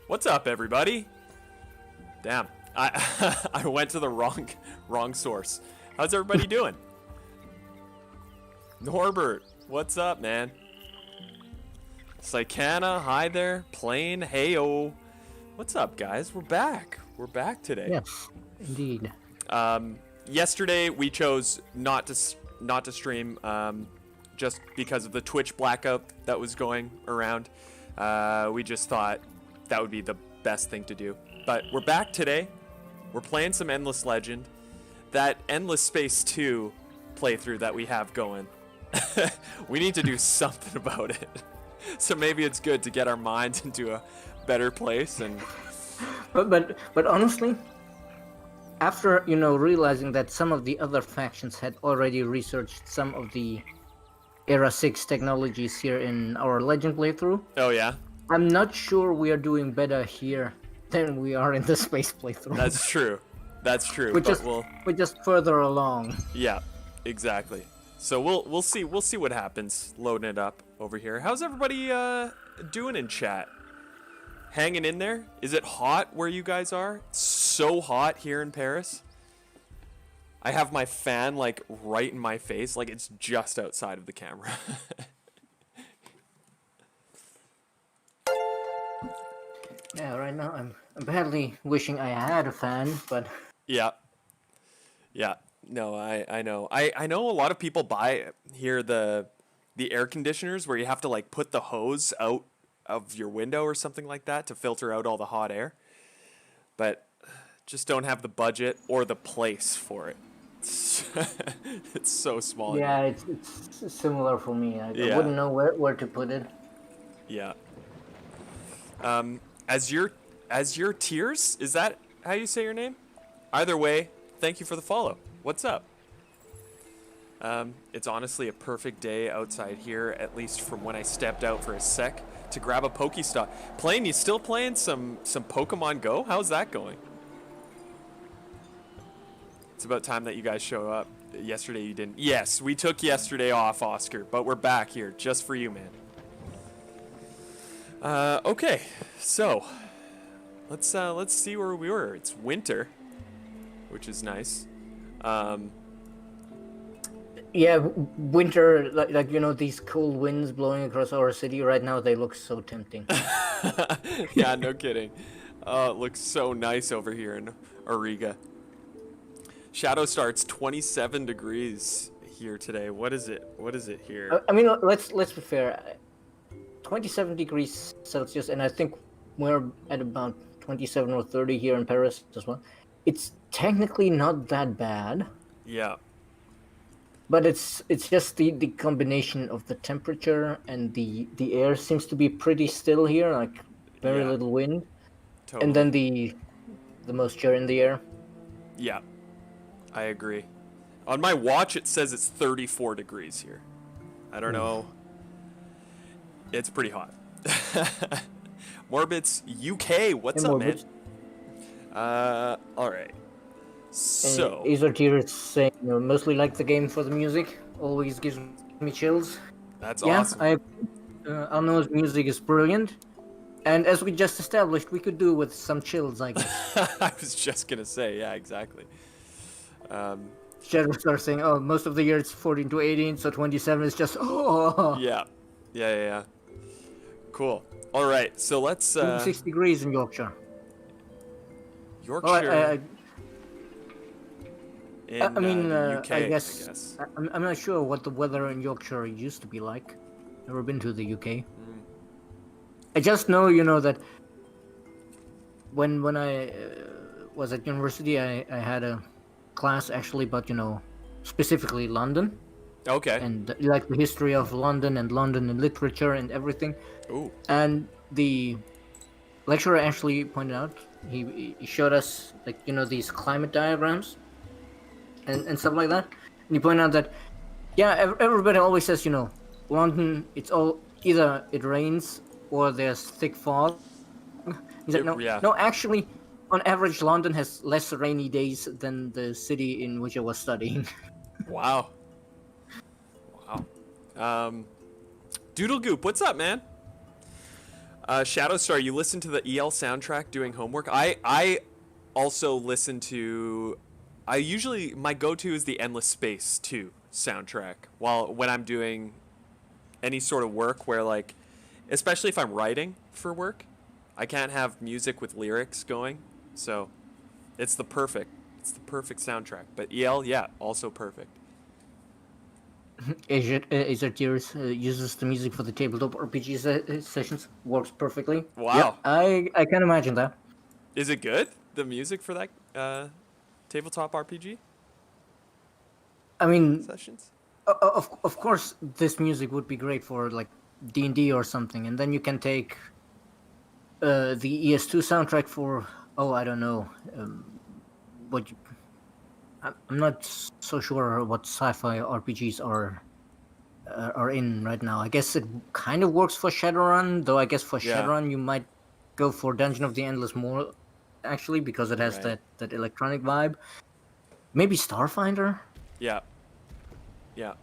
What's up, everybody? Damn, I I went to the wrong source. How's everybody doing? Norbert, what's up, man? Psychana, hi there. Plane, heyo. What's up, guys? We're back. We're back today. Yes, indeed. Yesterday we chose not to stream just because of the Twitch blackout that was going around. We just thought that would be the best thing to do. But we're back today. We're playing some Endless Legend. That Endless Space 2 playthrough that we have going. We need to do something about it. So maybe it's good to get our minds into a better place and But honestly, after realizing that some of the other factions had already researched some of the Era 6 technologies here in our Legend playthrough, oh yeah, I'm not sure we are doing better here than we are in the space playthrough. that's true. That's true. We're just further along. Yeah, exactly. So we'll see what happens loading it up over here. How's everybody doing in chat? Hanging in there? Is it hot where you guys are? It's so hot here in Paris. I have my fan like right in my face, like it's just outside of the camera. Yeah, right now I'm badly wishing I had a fan, but Yeah. Yeah. No, I know. I know a lot of people buy here the air conditioners where you have to like put the hose out of your window or something like that to filter out all the hot air. But just don't have the budget or the place for it. It's so small. yeah, it's similar for me. I Yeah. wouldn't know where to put it. Yeah. As your tears, is that how you say your name? Either way, thank you for the follow. What's up? It's honestly a perfect day outside here, at least from when I stepped out for a sec to grab a Pokestop. Plane, you still playing some Pokemon Go? How's that going? It's about time that you guys show up. Yesterday you didn't. Yes, we took yesterday off, Oscar, but we're back here just for you, man. Okay, so let's see where we were. It's winter, which is nice. Yeah, winter, like these cool winds blowing across our city right now, they look so tempting. Yeah, no kidding. Oh, it looks so nice over here in Auriga. Shadow starts 27 degrees here today. What is it? What is it here? I mean, let's be fair. 27 degrees Celsius, and I think we're at about 27 or 30 here in Paris as well. It's technically not that bad. Yeah. But it's just the combination of the temperature and the air seems to be pretty still here, like very Yeah. little wind, Totally. and then the moisture in the air. Yeah, I agree. On my watch, it says it's 34 degrees here. I don't know. It's pretty hot. Morbits UK, what's Hey, up, Morbits. man? All right. So, Azertier is saying, mostly like the game for the music. Always gives me chills. that's Yeah, awesome. Arnaud's music is brilliant. And as we just established, we could do with some chills, I guess. I was just gonna say, yeah, exactly. Shadow starts saying, oh, most of the year it's 14 to 18, so 27 is just, oh, Yeah. Cool. All right, so let's 6 degrees in Yorkshire. Yorkshire. Well, in I mean, the UK, I guess I'm not sure what the weather in Yorkshire used to be like. Never been to the UK. I just know, that when I was at university, I had a class actually about, specifically London Okay. and like the history of London and literature and everything. Ooh. And the lecturer actually pointed out, he showed us like, these climate diagrams and stuff like that. And he pointed out that, yeah, everybody always says, London, it's all either it rains or there's thick fog. He's like, no, actually, on average, London has less rainy days than the city in which I was studying. Wow. Doodle Goop, what's up, man? Shadowstar, you listen to the EL soundtrack doing homework. I also listen to. I usually my go-to is the Endless Space 2 soundtrack. While when I'm doing any sort of work where like, especially if I'm writing for work, I can't have music with lyrics going. So, it's the perfect soundtrack. But EL, yeah, also perfect. Acer Tears uses the music for the tabletop RPG sessions. Works perfectly. Wow. Yep, I can imagine that. Is it good? The music for that tabletop RPG I mean, sessions? of course, this music would be great for like D&D or something, and then you can take the ES2 soundtrack for, oh, I don't know, what you, I'm not so sure what sci-fi RPGs are in right now. I guess it kind of works for Shadowrun, though I guess for Yeah. Shadowrun you might go for Dungeon of the Endless more, actually, because it has Right. that electronic vibe. Maybe Starfinder? Yeah. Yeah.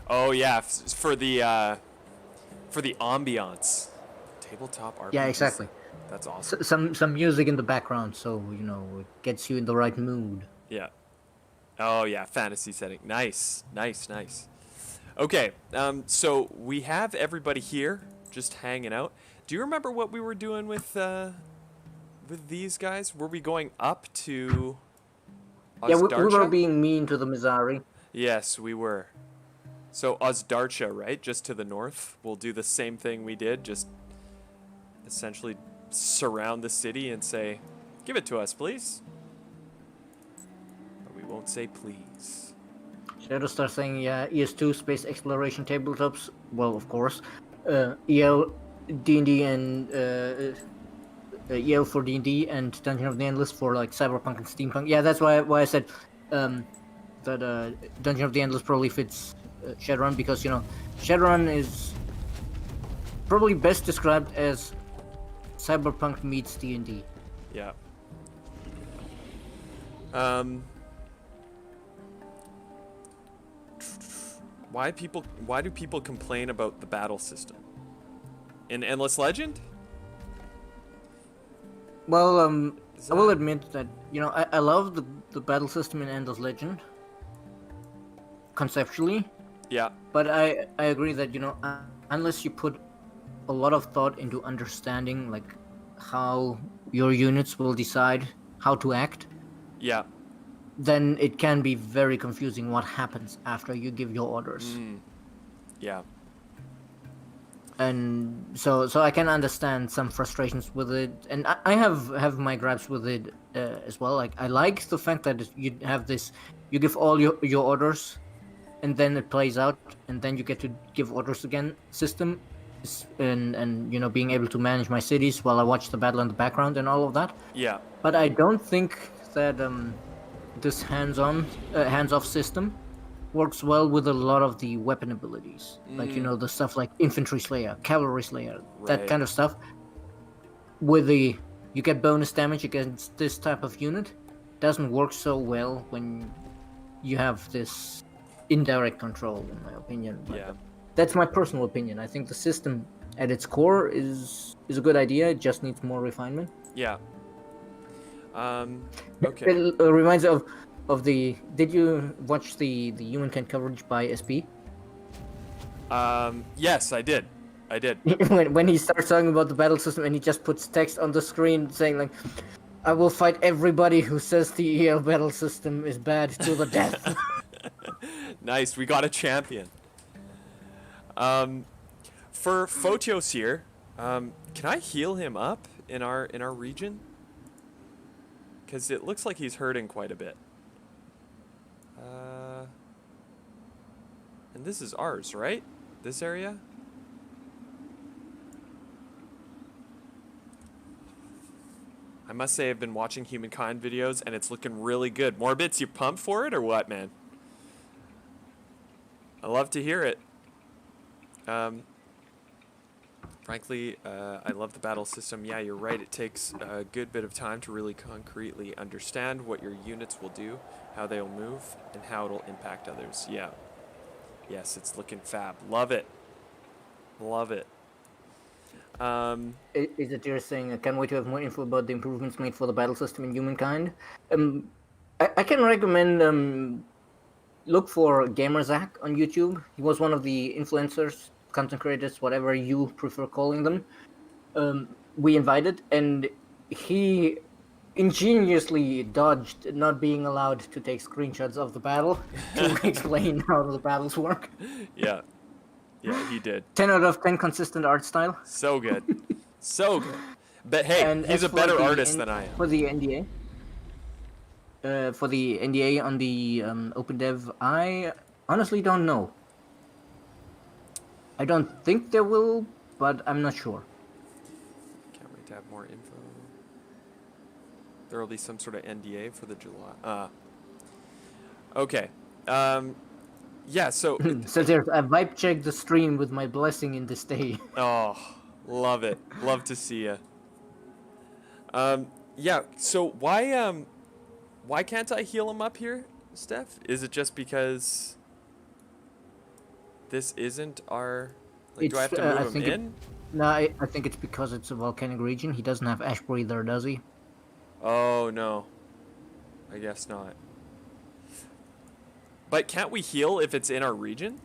Oh yeah, for the ambiance, tabletop Yeah, RPGs. exactly. That's awesome. Some music in the background, so it gets you in the right mood. Yeah. Oh yeah, fantasy setting. Nice, nice, nice. Okay, so we have everybody here, just hanging out. Do you remember what we were doing with these guys? Were we going up to Yeah, we were Ozdarcha? being mean to the Mizari. Yes, we were. So Ozdarcha, right? Just to the north. We'll do the same thing we did, just essentially surround the city and say, give it to us, please. But we won't say please. Shadow starts saying, yeah, ES2 space exploration tabletops. Well, of course. EL, D&D, and EL for D&D, and Dungeon of the Endless for like cyberpunk and steampunk. Yeah, that's why I said that Dungeon of the Endless probably fits Shadowrun, because Shadowrun is probably best described as cyberpunk meets D&D. Yeah. Why do people complain about the battle system? In Endless Legend? Well, Is I will that- admit that I love the battle system in Endless Legend conceptually, Yeah. but I agree that unless you put a lot of thought into understanding like how your units will decide how to act, Yeah. then it can be very confusing what happens after you give your orders. Yeah. And so I can understand some frustrations with it, and I have my gripes with it as well. Like, I like the fact that you have this, you give all your orders, and then it plays out, and then you get to give orders again system, and being able to manage my cities while I watch the battle in the background and all of that. Yeah. But I don't think that this hands-off system works well with a lot of the weapon abilities, like the stuff like infantry slayer, cavalry slayer, that Right. kind of stuff. With you get bonus damage against this type of unit, doesn't work so well when you have this indirect control, in my opinion. But Yeah. that's my personal opinion. I think the system at its core is a good idea. It just needs more refinement. Yeah. Okay. It reminds me of the. Did you watch the Humankind coverage by SP? Yes, I did. I did. when he starts talking about the battle system and he just puts text on the screen saying like, "I will fight everybody who says the EL battle system is bad to the death." Nice. We got a champion. For Photios here, can I heal him up in our region? Because it looks like he's hurting quite a bit. And this is ours, right? This area? I must say I've been watching Humankind videos and it's looking really good. Morbits, you pumped for it or what, man? I love to hear it. Frankly, I love the battle system. Yeah, you're right. It takes a good bit of time to really concretely understand what your units will do, how they'll move, and how it'll impact others. Yeah. Yes, it's looking fab. Love it. Love it. Is it you're saying I can't wait to have more info about the improvements made for the battle system in Humankind? I can recommend look for Gamerzak on YouTube. He was one of the influencers, content creators, whatever you prefer calling them. We invited, and he ingeniously dodged not being allowed to take screenshots of the battle to explain how the battles work. Yeah. Yeah, he did. 10 out of 10 consistent art style. So good. So good. But hey, And he's as a for better the artist than I am. For the NDA. For the NDA on the OpenDev, I honestly don't know. I don't think there will, but I'm not sure. Can't wait to have more info. There will be some sort of NDA for the July. Okay. Yeah, so... So there's I vibe checked the stream with my blessing in this day. Oh, love it. Love to see ya. Yeah, so why can't I heal him up here, Steph? Is it just because this isn't our... Like, do I have to move him in? No, I think it's because it's a volcanic region. He doesn't have Ash Breather, does he? Oh, no. I guess not. But can't we heal if it's in our region?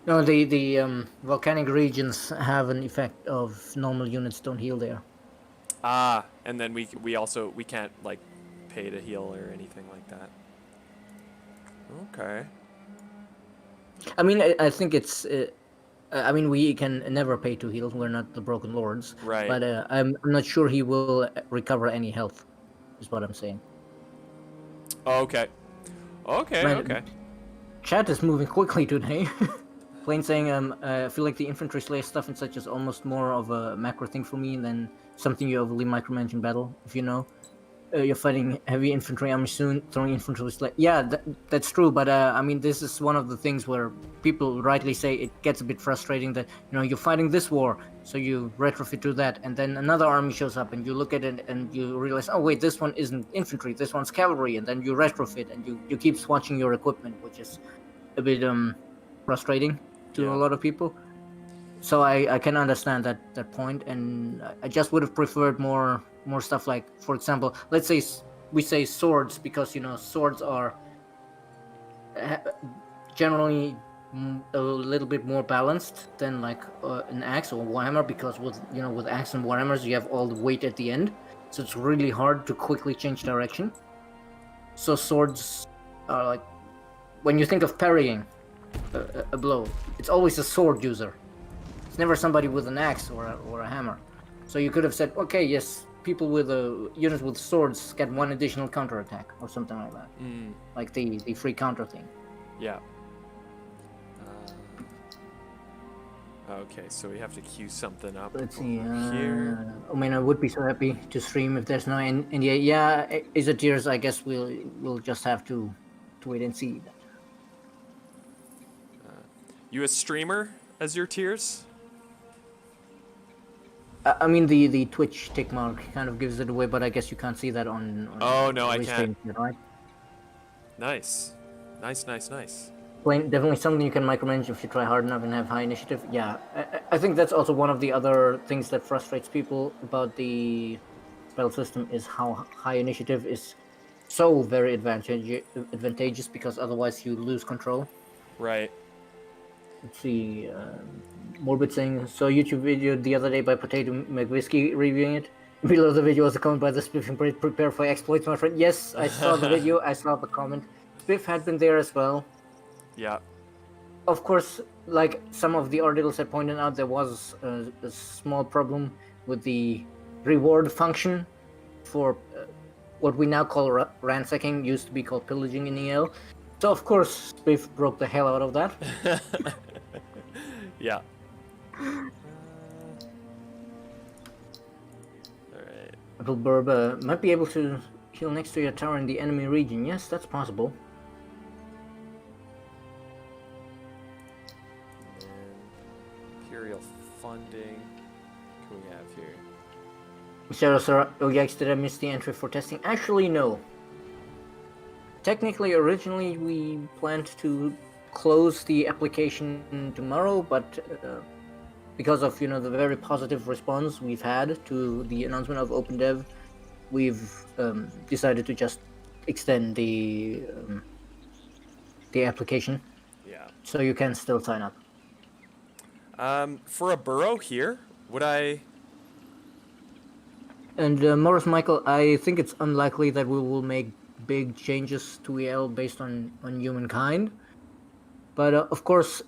No, the volcanic regions have an effect of normal units don't heal there. Ah, and then we can't like pay to heal or anything like that. Okay. I mean, I think it's. I mean, we can never pay to heal. We're not the Broken Lords. Right. But I'm not sure he will recover any health. Is what I'm saying. Oh, okay. Okay. Man, okay. Chat is moving quickly today. Plain saying, I feel like the infantry slayer stuff and such is almost more of a macro thing for me than something you overly micromanage in battle. If you know, you're fighting heavy infantry army soon, throwing infantry slayer. Yeah, that's true. But I mean, this is one of the things where people rightly say it gets a bit frustrating that you're fighting this war, so you retrofit to that, and then another army shows up, and you look at it and you realize, oh wait, this one isn't infantry, this one's cavalry, and then you retrofit and you keep swatching your equipment, which is a bit frustrating to a lot of people. So I can understand that point, and I just would have preferred more stuff like, for example, let's say we say swords because swords are generally a little bit more balanced than like an axe or warhammer, because with axe and warhammers you have all the weight at the end, so it's really hard to quickly change direction. So swords are like, when you think of parrying a blow, it's always a sword user. It's never somebody with an axe or a hammer. So you could have said, okay, yes, people with units with swords get one additional counterattack or something like that. Like the free counter thing. Yeah. Okay, so we have to queue something up. Let's see. Here. I mean, I would be so happy to stream if there's no NDA. Yeah, is it tears? I guess we'll just have to wait and see. You a streamer as your tiers? I mean, the Twitch tick mark kind of gives it away, but I guess you can't see that on oh no, I can't. Right? Nice. Definitely something you can micromanage if you try hard enough and have high initiative. Yeah, I think that's also one of the other things that frustrates people about the spell system, is how high initiative is so very advantageous, because otherwise you lose control. Right. Let's see, Morbid saying, saw a YouTube video the other day by Potato McWhiskey reviewing it. Below the video was a comment by the Spiff and Braid, prepare for exploits, my friend. Yes, I saw the video, I saw the comment. Spiff had been there as well. Yeah. Of course, like some of the articles had pointed out, there was a small problem with the reward function for what we now call ransacking, used to be called pillaging in EL. So of course, Spiff broke the hell out of that. Yeah. Alright. Little Burb might be able to heal next to your tower in the enemy region. Yes, that's possible. Imperial funding. What can we have here? Oh yikes, did I miss the entry for testing? Actually, no. Technically, originally we planned to close the application tomorrow, but because of the very positive response we've had to the announcement of OpenDev, we've decided to just extend the application, Yeah. so you can still sign up. For a burrow here, would I? And Morris Michael, I think it's unlikely that we will make big changes to EL based on humankind. But of course,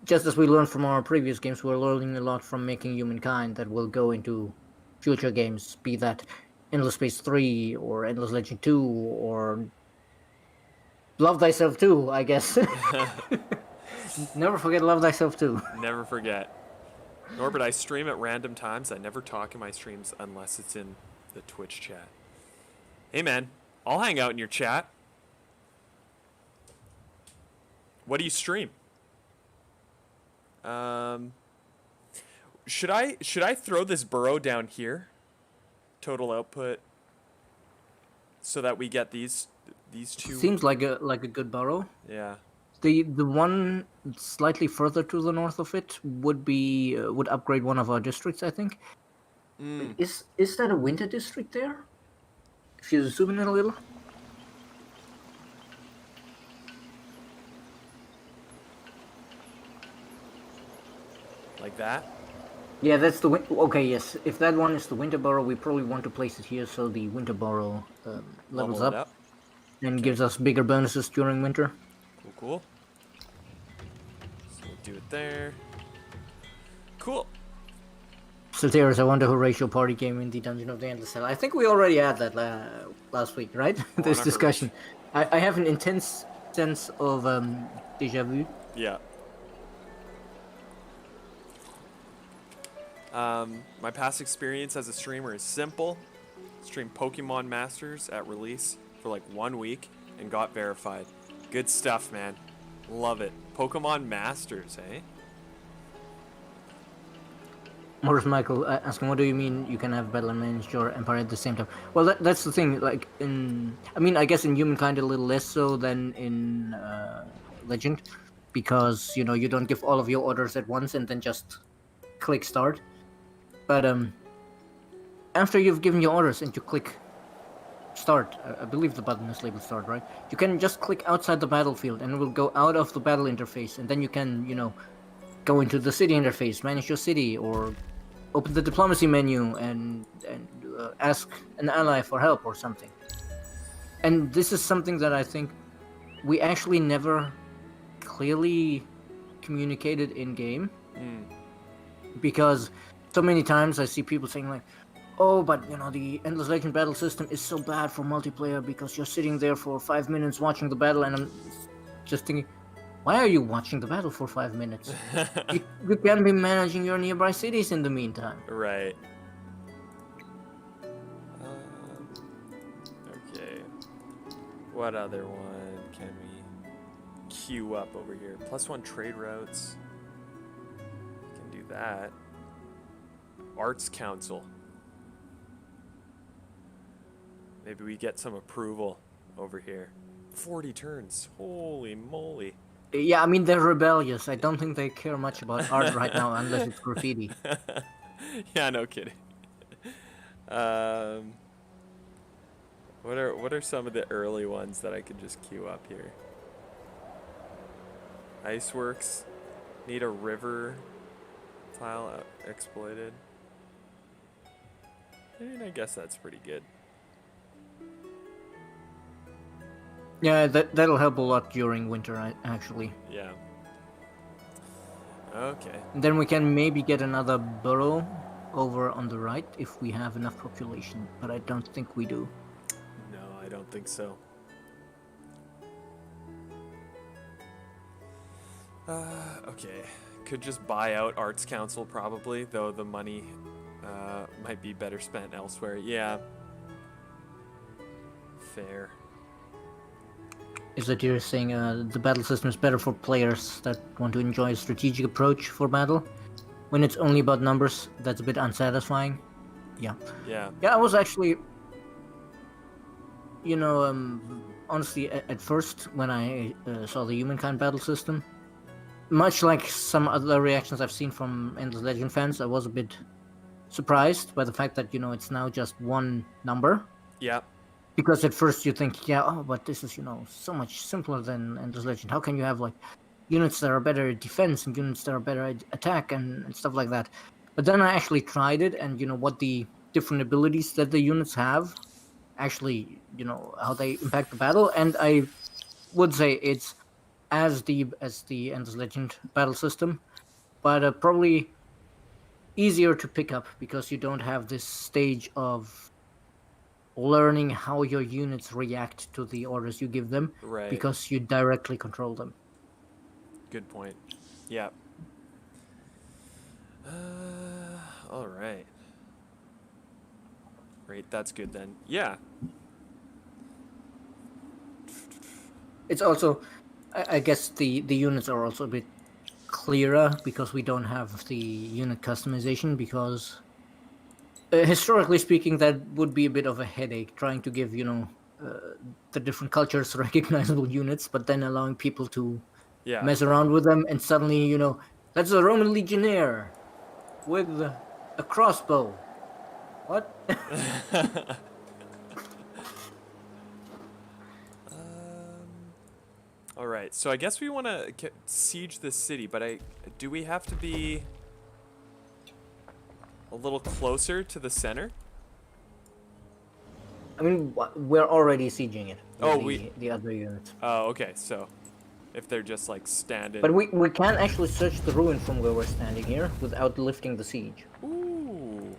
just as we learned from our previous games, we're learning a lot from making humankind that will go into future games, be that Endless Space 3 or Endless Legend 2 or Love Thyself 2, I guess. Never forget Love Thyself 2. Never forget. Norbert, I stream at random times. I never talk in my streams unless it's in the Twitch chat. Hey, man, I'll hang out in your chat. What do you stream? Should I throw this burrow down here? Total output. So that we get these two. Seems like a good burrow. Yeah. The one slightly further to the north of it would upgrade one of our districts, I think. Is that a winter district there? If you zoom in a little. Like that? Yeah, that's the okay. Yes, if that one is the winter burrow, we probably want to place it here so the winter burrow levels Level it up and gives us bigger bonuses during winter. Cool, cool. So we'll do it there. Cool. Soteris, I wonder who Racial Party came in the Dungeon of the Endless Cell. I think we already had that last week, right? This discussion. I have an intense sense of deja vu. Yeah. My past experience as a streamer is simple. Streamed Pokemon Masters at release for like 1 week and got verified. Good stuff, man. Love it. Pokemon Masters, eh? Morris Michael asking, what do you mean you can have Battle and manage your empire at the same time? Well, that's the thing. Like I guess in Humankind a little less so than in Legend, because you don't give all of your orders at once and then just click start. But after you've given your orders and you click start, I believe the button is labeled start, right? You can just click outside the battlefield and it will go out of the battle interface, and then you can go into the city interface, manage your city, or open the diplomacy menu and ask an ally for help or something. And this is something that I think we actually never clearly communicated in game, because so many times I see people saying like, oh, but the Endless Legend battle system is so bad for multiplayer because you're sitting there for 5 minutes watching the battle, and I'm just thinking, why are you watching the battle for 5 minutes? you can be managing your nearby cities in the meantime. Right. Okay. What other one can we queue up over here? +1 trade routes. We can do that. Arts Council. Maybe we get some approval over here. 40 turns. Holy moly. Yeah, I mean, they're rebellious. I don't think they care much about art right now unless it's graffiti. Yeah, no kidding. What are some of the early ones that I could just queue up here? Iceworks. Need a river tile exploited. And I guess that's pretty good. Yeah, that'll help a lot during winter, actually. Yeah. Okay. And then we can maybe get another burrow over on the right if we have enough population, but I don't think we do. No, I don't think so. Okay. Could just buy out Arts Council probably, though the money might be better spent elsewhere. Yeah. Fair. Is that you're saying the battle system is better for players that want to enjoy a strategic approach for battle? When it's only about numbers, that's a bit unsatisfying. Yeah. Yeah. Yeah, I was actually, honestly, at first when I saw the Humankind battle system, much like some other reactions I've seen from Endless Legend fans, I was a bit surprised by the fact that it's now just one number. Yeah. Because at first you think, yeah, oh, but this is so much simpler than Endless Legend. How can you have like units that are better at defense and units that are better at attack and stuff like that? But then I actually tried it, and what the different abilities that the units have, actually, how they impact the battle, and I would say it's as deep as the Endless Legend battle system, but probably easier to pick up because you don't have this stage of learning how your units react to the orders you give them, Right. because you directly control them. Good point. Yeah. All right. Great. That's good then. Yeah. It's also, I guess the units are also a bit clearer because we don't have the unit customization, because historically speaking, that would be a bit of a headache trying to give the different cultures recognizable units, but then allowing people to Yeah. mess around with them, and suddenly that's a Roman legionnaire with a crossbow. What? All right. So I guess we want to siege this city, but do we have to be a little closer to the center? I mean, we're already sieging it. Oh, the other units. Oh, okay. So if they're just like standing. But we can actually search the ruin from where we're standing here without lifting the siege. Ooh.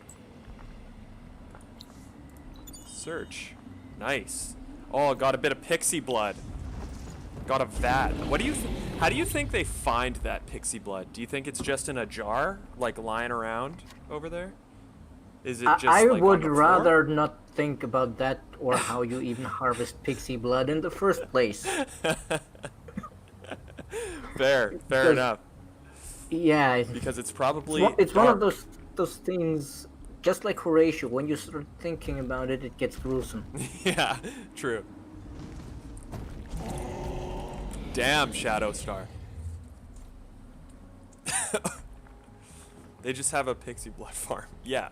Search. Nice. Oh, got a bit of pixie blood. Got a vat. How do you think they find that pixie blood? Do you think it's just in a jar, like lying around over there? Is it just I like, would on the rather not think about that, or how you even harvest pixie blood in the first place. Fair Because- enough. Yeah, Because it's probably it's one of dark. those things. Just like Horatio, when you start thinking about it, it gets gruesome. Yeah, true. Damn, Shadow Star. They just have a pixie blood farm. Yeah.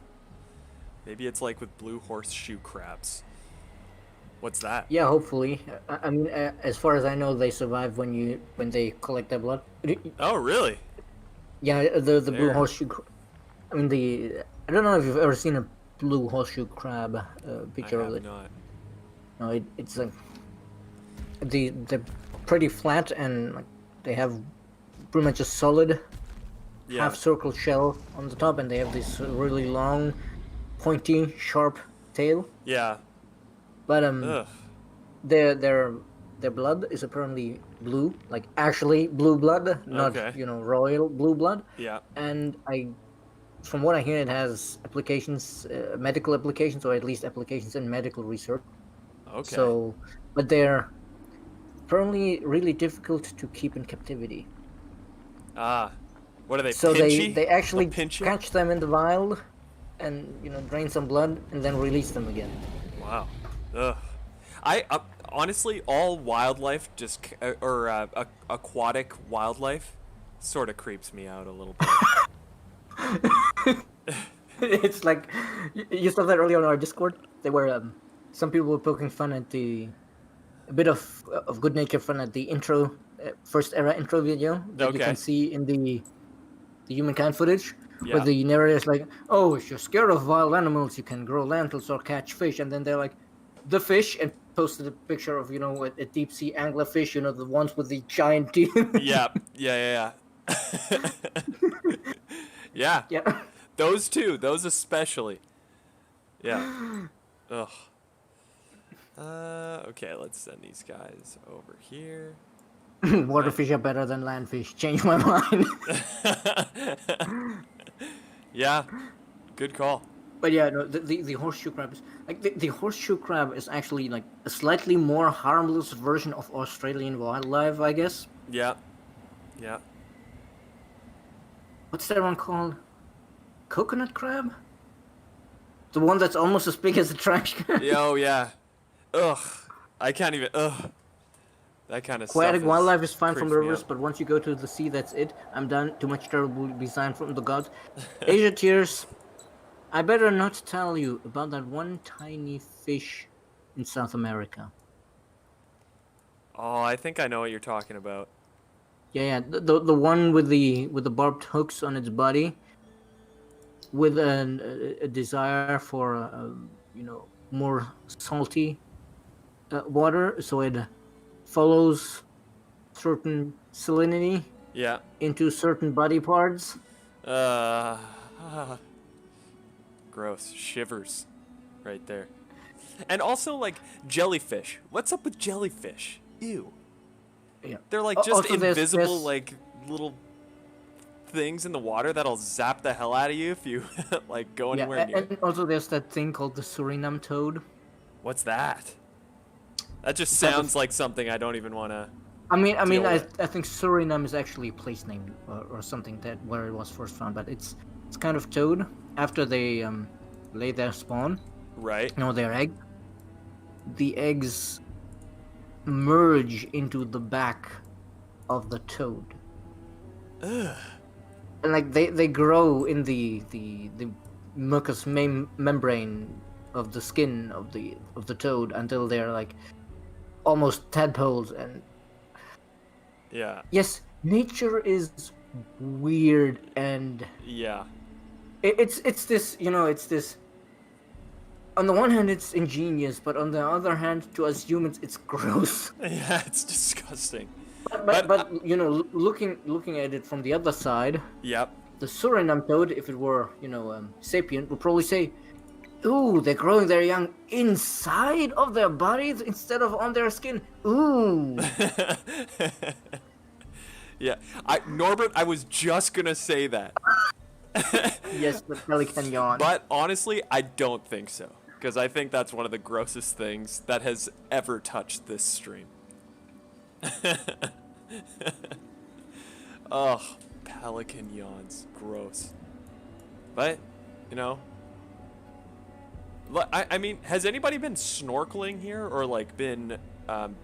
Maybe it's like with blue horseshoe crabs. What's that? Yeah, hopefully. I mean, as far as I know, they survive when they collect their blood. Oh, really? Yeah, the blue There. horseshoe. I mean, I don't know if you've ever seen a blue horseshoe crab picture I of have it. not. No, it's like they're pretty flat, and like they have pretty much a solid Yeah. half circle shell on the top, and they have this really long, pointy, sharp tail. Yeah. But Ugh. their blood is apparently blue, like actually blue blood, not Okay. royal blue blood. Yeah. And from what I hear, it has applications, medical applications, or at least applications in medical research. Okay. So, but they're apparently really difficult to keep in captivity. Ah. What are they? So Pinchy? they actually They'll pinch you? catch them in the wild, and drain some blood, and then release them again. Wow. Ugh. I honestly, all wildlife just aquatic wildlife sort of creeps me out a little bit. It's like you saw that earlier on our Discord. They were some people were poking fun at a bit of good natured fun at the intro, first era intro video that you Okay. can see in the humankind footage, Yeah. where the narrator is like, "Oh, if you're scared of wild animals, you can grow lentils or catch fish," and then they're like, "The fish," and posted a picture of a deep sea anglerfish, the ones with the giant teeth. Yeah. Yeah. Yeah. Yeah. Those two. Those especially. Yeah. Ugh. Okay, let's send these guys over here. Water fish are better than land fish. Change my mind. Yeah. Good call. But yeah, no, the horseshoe crab is like the horseshoe crab is actually like a slightly more harmless version of Australian wildlife, I guess. Yeah. Yeah. What's that one called? Coconut crab? The one that's almost as big as a trash can. Oh yeah. Ugh. I can't even. Ugh. That kind of Aquatic stuff wildlife is fine from creeps the me rivers, out. but once you go to the sea, that's it. I'm done. Too much terrible design from the gods. Asia tears. I better not tell you about that one tiny fish in South America. Oh, I think I know what you're talking about. Yeah, the one with the barbed hooks on its body, with a desire for more salty water, so it follows certain salinity Yeah. into certain body parts. Uh, gross. Shivers right there. And also, like, jellyfish. What's up with jellyfish? Ew. Yeah. They're like just Also, invisible, like, little things in the water that'll zap the hell out of you if you, like, go yeah, anywhere near it. and also there's that thing called the Suriname toad. What's that? That just Type of- sounds like something I don't even want to. I Deal with. think Suriname is actually a place name or something that where it was first found, but it's kind of toad after they lay their spawn, Right? their egg. The eggs merge into the back of the toad. Ugh. And like they grow in the mucous membrane of the skin of the toad until they're like almost tadpoles. And Yeah. yes, nature is weird, and Yeah. it's this it's this. On the one hand, it's ingenious, but on the other hand, to us humans, it's gross. Yeah, it's disgusting. But looking at it from the other side, Yep. the Suriname toad, if it were sapient, would probably say, "Ooh, they're growing their young inside of their bodies instead of on their skin. Ooh." Yeah. Norbert, I was just gonna say that. Yes, the pelican yawn. But honestly, I don't think so. Because I think that's one of the grossest things that has ever touched this stream. Ugh, pelican yawns. Gross. But, you know. I mean, has anybody been snorkeling here or like been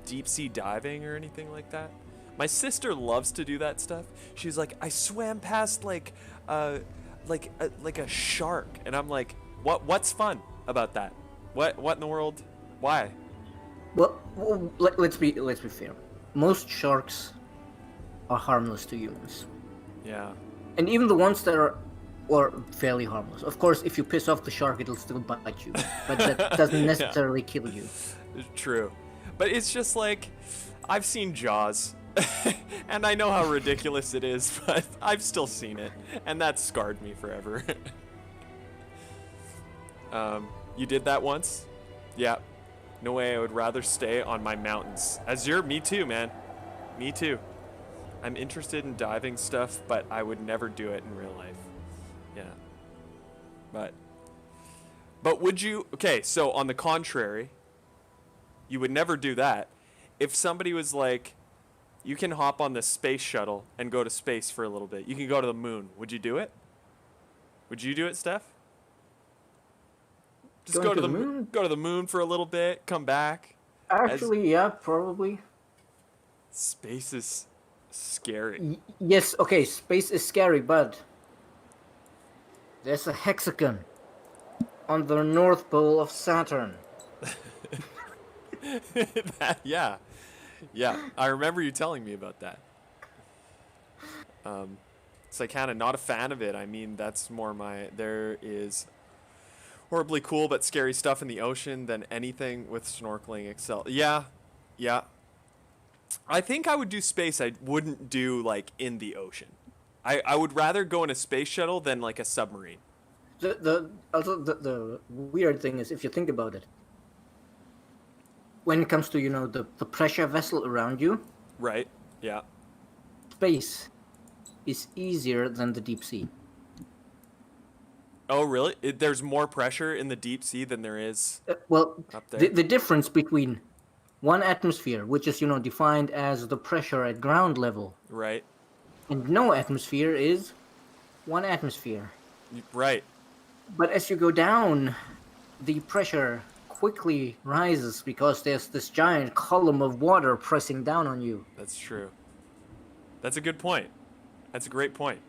deep sea diving or anything like that? My sister loves to do that stuff. She's like, I swam past like a shark, and I'm like, what's fun about that? What in the world? Why? Well, let's be fair. Most sharks are harmless to humans, Yeah. and even the ones that are fairly harmless. Of course, if you piss off the shark, it'll still bite you, but that doesn't necessarily kill you. True. But it's just like, I've seen Jaws, and I know how ridiculous it is, but I've still seen it, and that scarred me forever. You did that once? Yeah. No way, I would rather stay on my mountains. Azure, me too, man. Me too. I'm interested in diving stuff, but I would never do it in real life. Yeah. But would you, okay, so on the contrary, you would never do that. If somebody was like, you can hop on the space shuttle and go to space for a little bit. You can go to the moon. Would you do it? Would you do it, Steph? Just Going go to to the the moon? go to the moon for a little bit, come back. Actually, yeah, probably. Space is scary. Yes, okay, space is scary, but there's a hexagon on the North Pole of Saturn. Yeah. Yeah, I remember you telling me about that. So kind of not a fan of it. I mean, that's more there is horribly cool but scary stuff in the ocean than anything with snorkeling excel. Yeah. I think I would do space. I wouldn't do like in the ocean. I would rather go in a space shuttle than like a submarine. The weird thing is, if you think about it, when it comes to the pressure vessel around you, Right? Yeah. space is easier than the deep sea. Oh, really? There's more pressure in the deep sea than there is Well, up there. the difference between one atmosphere, which is defined as the pressure at ground level, Right? and no atmosphere is one atmosphere. Right. But as you go down, the pressure quickly rises because there's this giant column of water pressing down on you. That's true. That's a good point. That's a great point.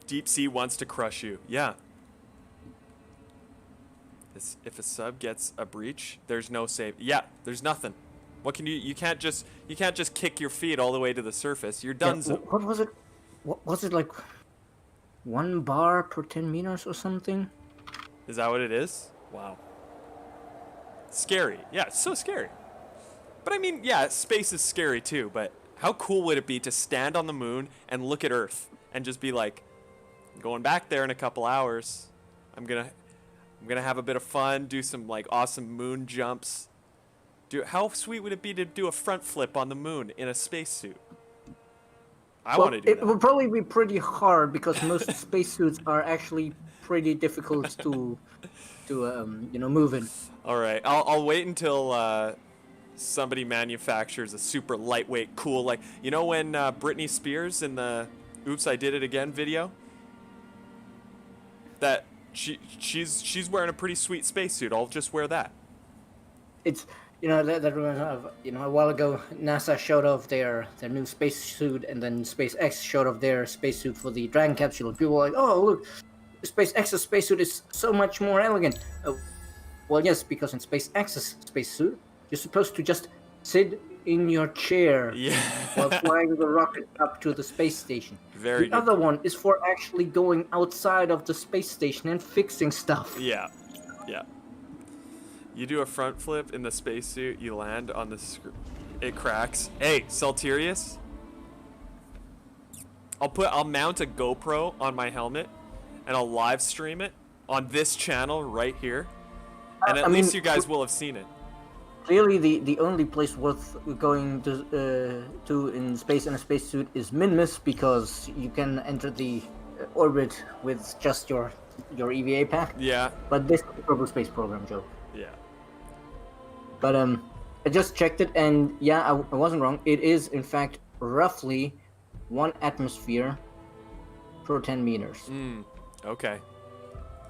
Deep sea wants to crush you. Yeah. If a sub gets a breach, there's no save. Yeah, there's nothing. What can you can't just kick your feet all the way to the surface. You're done. Yeah, what was it? What was it, like 1 bar per 10 meters or something? Is that what it is? Wow. Scary. Yeah, it's so scary. But I mean, yeah, space is scary too, but how cool would it be to stand on the moon and look at Earth and just be like, I'm going back there in a couple hours. I'm going to have a bit of fun, do some like awesome moon jumps. How sweet would it be to do a front flip on the moon in a spacesuit? I want to do that. It would probably be pretty hard because most spacesuits are actually pretty difficult to move in. All right, I'll wait until somebody manufactures a super lightweight, cool, like, you know when Britney Spears in the "Oops, I Did It Again" video, that she's wearing a pretty sweet spacesuit. I'll just wear that. It's that reminds me of, a while ago NASA showed off their new spacesuit, and then SpaceX showed off their spacesuit for the Dragon capsule, and people were like, oh look, SpaceX's spacesuit is so much more elegant. Well, yes, because in SpaceX's spacesuit, you're supposed to just sit in your chair while flying the rocket up to the space station. The other one is for actually going outside of the space station and fixing stuff. Yeah. You do a front flip in the spacesuit, you land on the it cracks. Hey, Salterius, I'll mount a GoPro on my helmet and I'll live stream it on this channel right here. And at least you guys will have seen it. Clearly, the only place worth going to in space in a spacesuit is Minmus, because you can enter the orbit with just your EVA pack. Yeah. But this is the Kerbal Space Program, Joe. Yeah. But I just checked it, and yeah, I wasn't wrong. It is in fact roughly 1 atmosphere per 10 meters. Okay.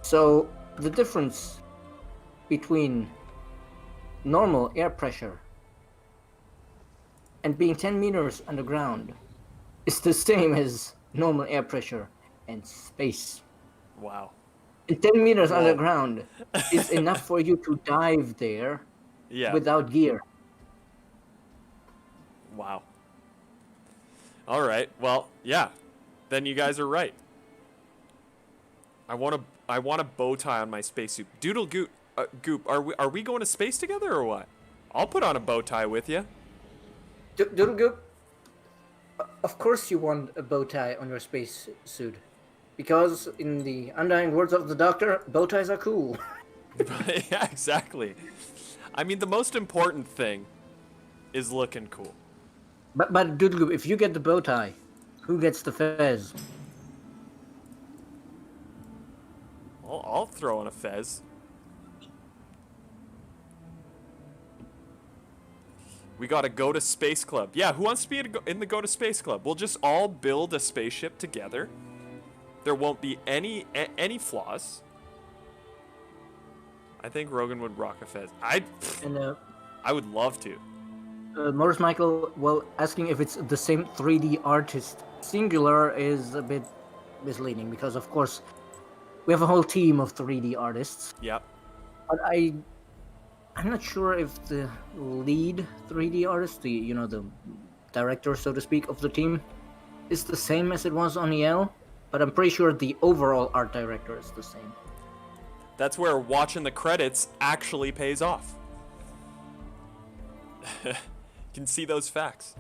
So the difference between normal air pressure and being 10 meters underground is the same as normal air pressure and space. Wow. And 10 meters underground is enough for you to dive there without gear. Wow. All right. Well, yeah. Then you guys are right. I want a bow tie on my spacesuit. Doodle Goop, are we going to space together or what? I'll put on a bow tie with you. Doodle Goop, of course you want a bow tie on your space suit, because in the undying words of the Doctor, bow ties are cool. Yeah, exactly. I mean, the most important thing is looking cool. But Doodle Goop, if you get the bow tie, who gets the fez? I'll throw on a fez. We gotta go to Space Club. Yeah, who wants to be in the Go to Space Club? We'll just all build a spaceship together. There won't be any flaws. I think Rogan would rock a fez. I would love to. Morris Michael, well, asking if it's the same 3D artist singular is a bit misleading, because of course we have a whole team of 3D artists. Yep. But I'm not sure if the lead 3D artist, the director, so to speak, of the team, is the same as it was on EL. But I'm pretty sure the overall art director is the same. That's where watching the credits actually pays off. You can see those facts.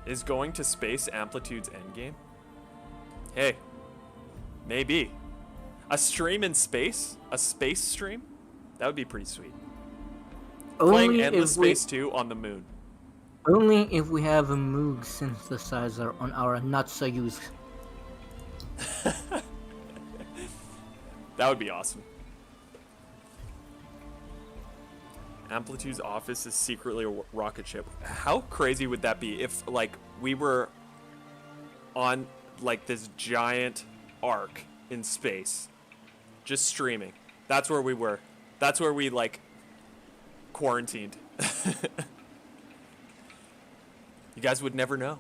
Is going to space Amplitude's endgame? Hey, maybe. A stream in space? A space stream? That would be pretty sweet. Playing Endless Space 2 on the moon. Only if we have a Moog synthesizer on our not-so-used. That would be awesome. Amplitude's office is secretly a rocket ship. How crazy would that be if, like, we were on, like, this giant Ark in space, just streaming. That's where we were. That's where we like quarantined. You guys would never know.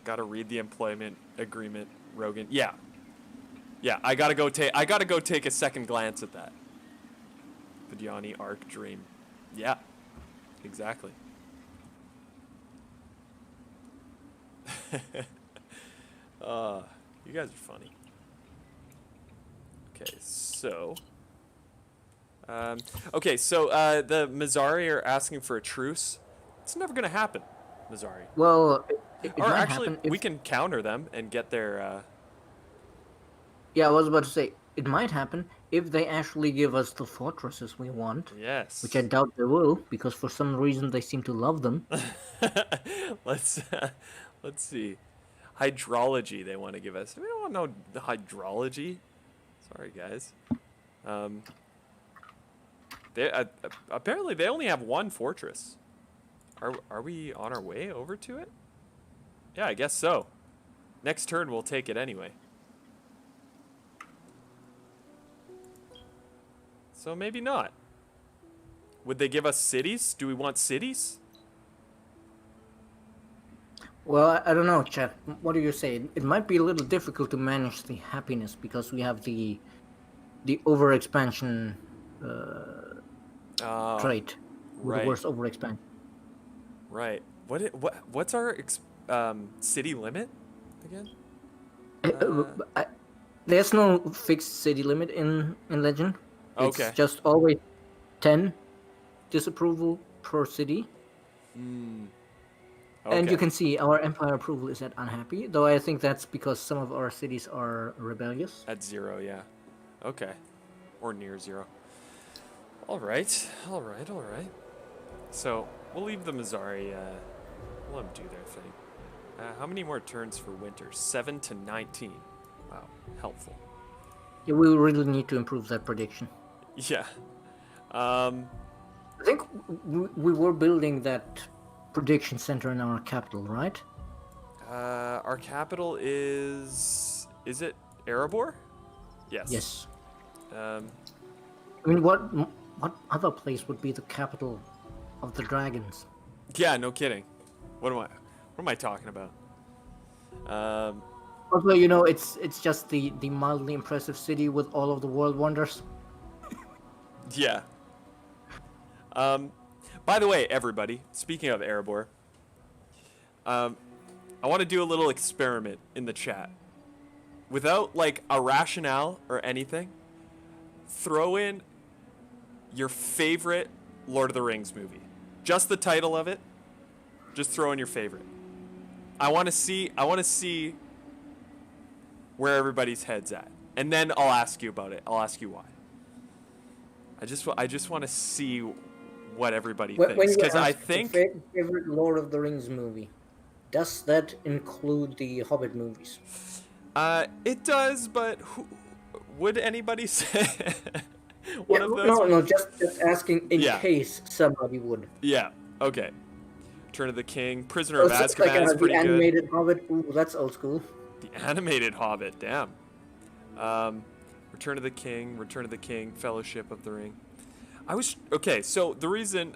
Gotta read the employment agreement, Rogan. Yeah. Yeah, I gotta go take a second glance at that. Vidyani Arc Dream. Yeah. Exactly. You guys are funny. Okay, so the Mizari are asking for a truce. It's never gonna happen, Mizari. Well, it Or might actually, happen if, we can counter them and get their. yeah, I was about to say it might happen if they actually give us the fortresses we want, Yes. which I doubt they will, because for some reason they seem to love them. let's see. Hydrology they want to give us. We don't want no hydrology. Sorry, guys. They apparently they only have one fortress. Are we on our way over to it? Yeah, I guess so. Next turn we'll take it anyway. So maybe not. Would they give us cities? Do we want cities? Well, I don't know, Chad. What do you say? It might be a little difficult to manage the happiness because we have the overexpansion trait with right. the worst overexpansion. Right. What's our city limit again? There's no fixed city limit in Legend. It's Okay. just always 10 disapproval per city. Okay. And you can see our empire approval is at unhappy, though I think that's because some of our cities are rebellious. At 0, yeah. Okay. Or near 0. All right. So we'll leave the Mizari. We'll let them do their thing. How many more turns for winter? 7 to 19. Wow, helpful. Yeah, we really need to improve that prediction. Yeah. I think we were building that prediction center in our capital, right? Our capital is it Erebor? Yes. Yes. Um, I mean, what other place would be the capital of the dragons? yeah, no kidding. What am I talking about? Also, you know, it's just the mildly impressive city with all of the world wonders. Yeah. By the way, everybody, speaking of Erebor, I want to do a little experiment in the chat. Without, like, a rationale or anything, throw in your favorite Lord of the Rings movie. Just the title of it. Just throw in your favorite. I want to see where everybody's head's at. And then I'll ask you about it. I'll ask you why. I just want to see what everybody thinks, because I think favorite Lord of the Rings movie. Does that include the Hobbit movies? It does, but would anybody say one of those? No, just asking in Yeah. case somebody would. Yeah. Okay. Return of the King, Prisoner of So it's Azkaban is the pretty good. animated Hobbit. Ooh, that's old school. The animated Hobbit, damn. Return of the King, Fellowship of the Ring. So the reason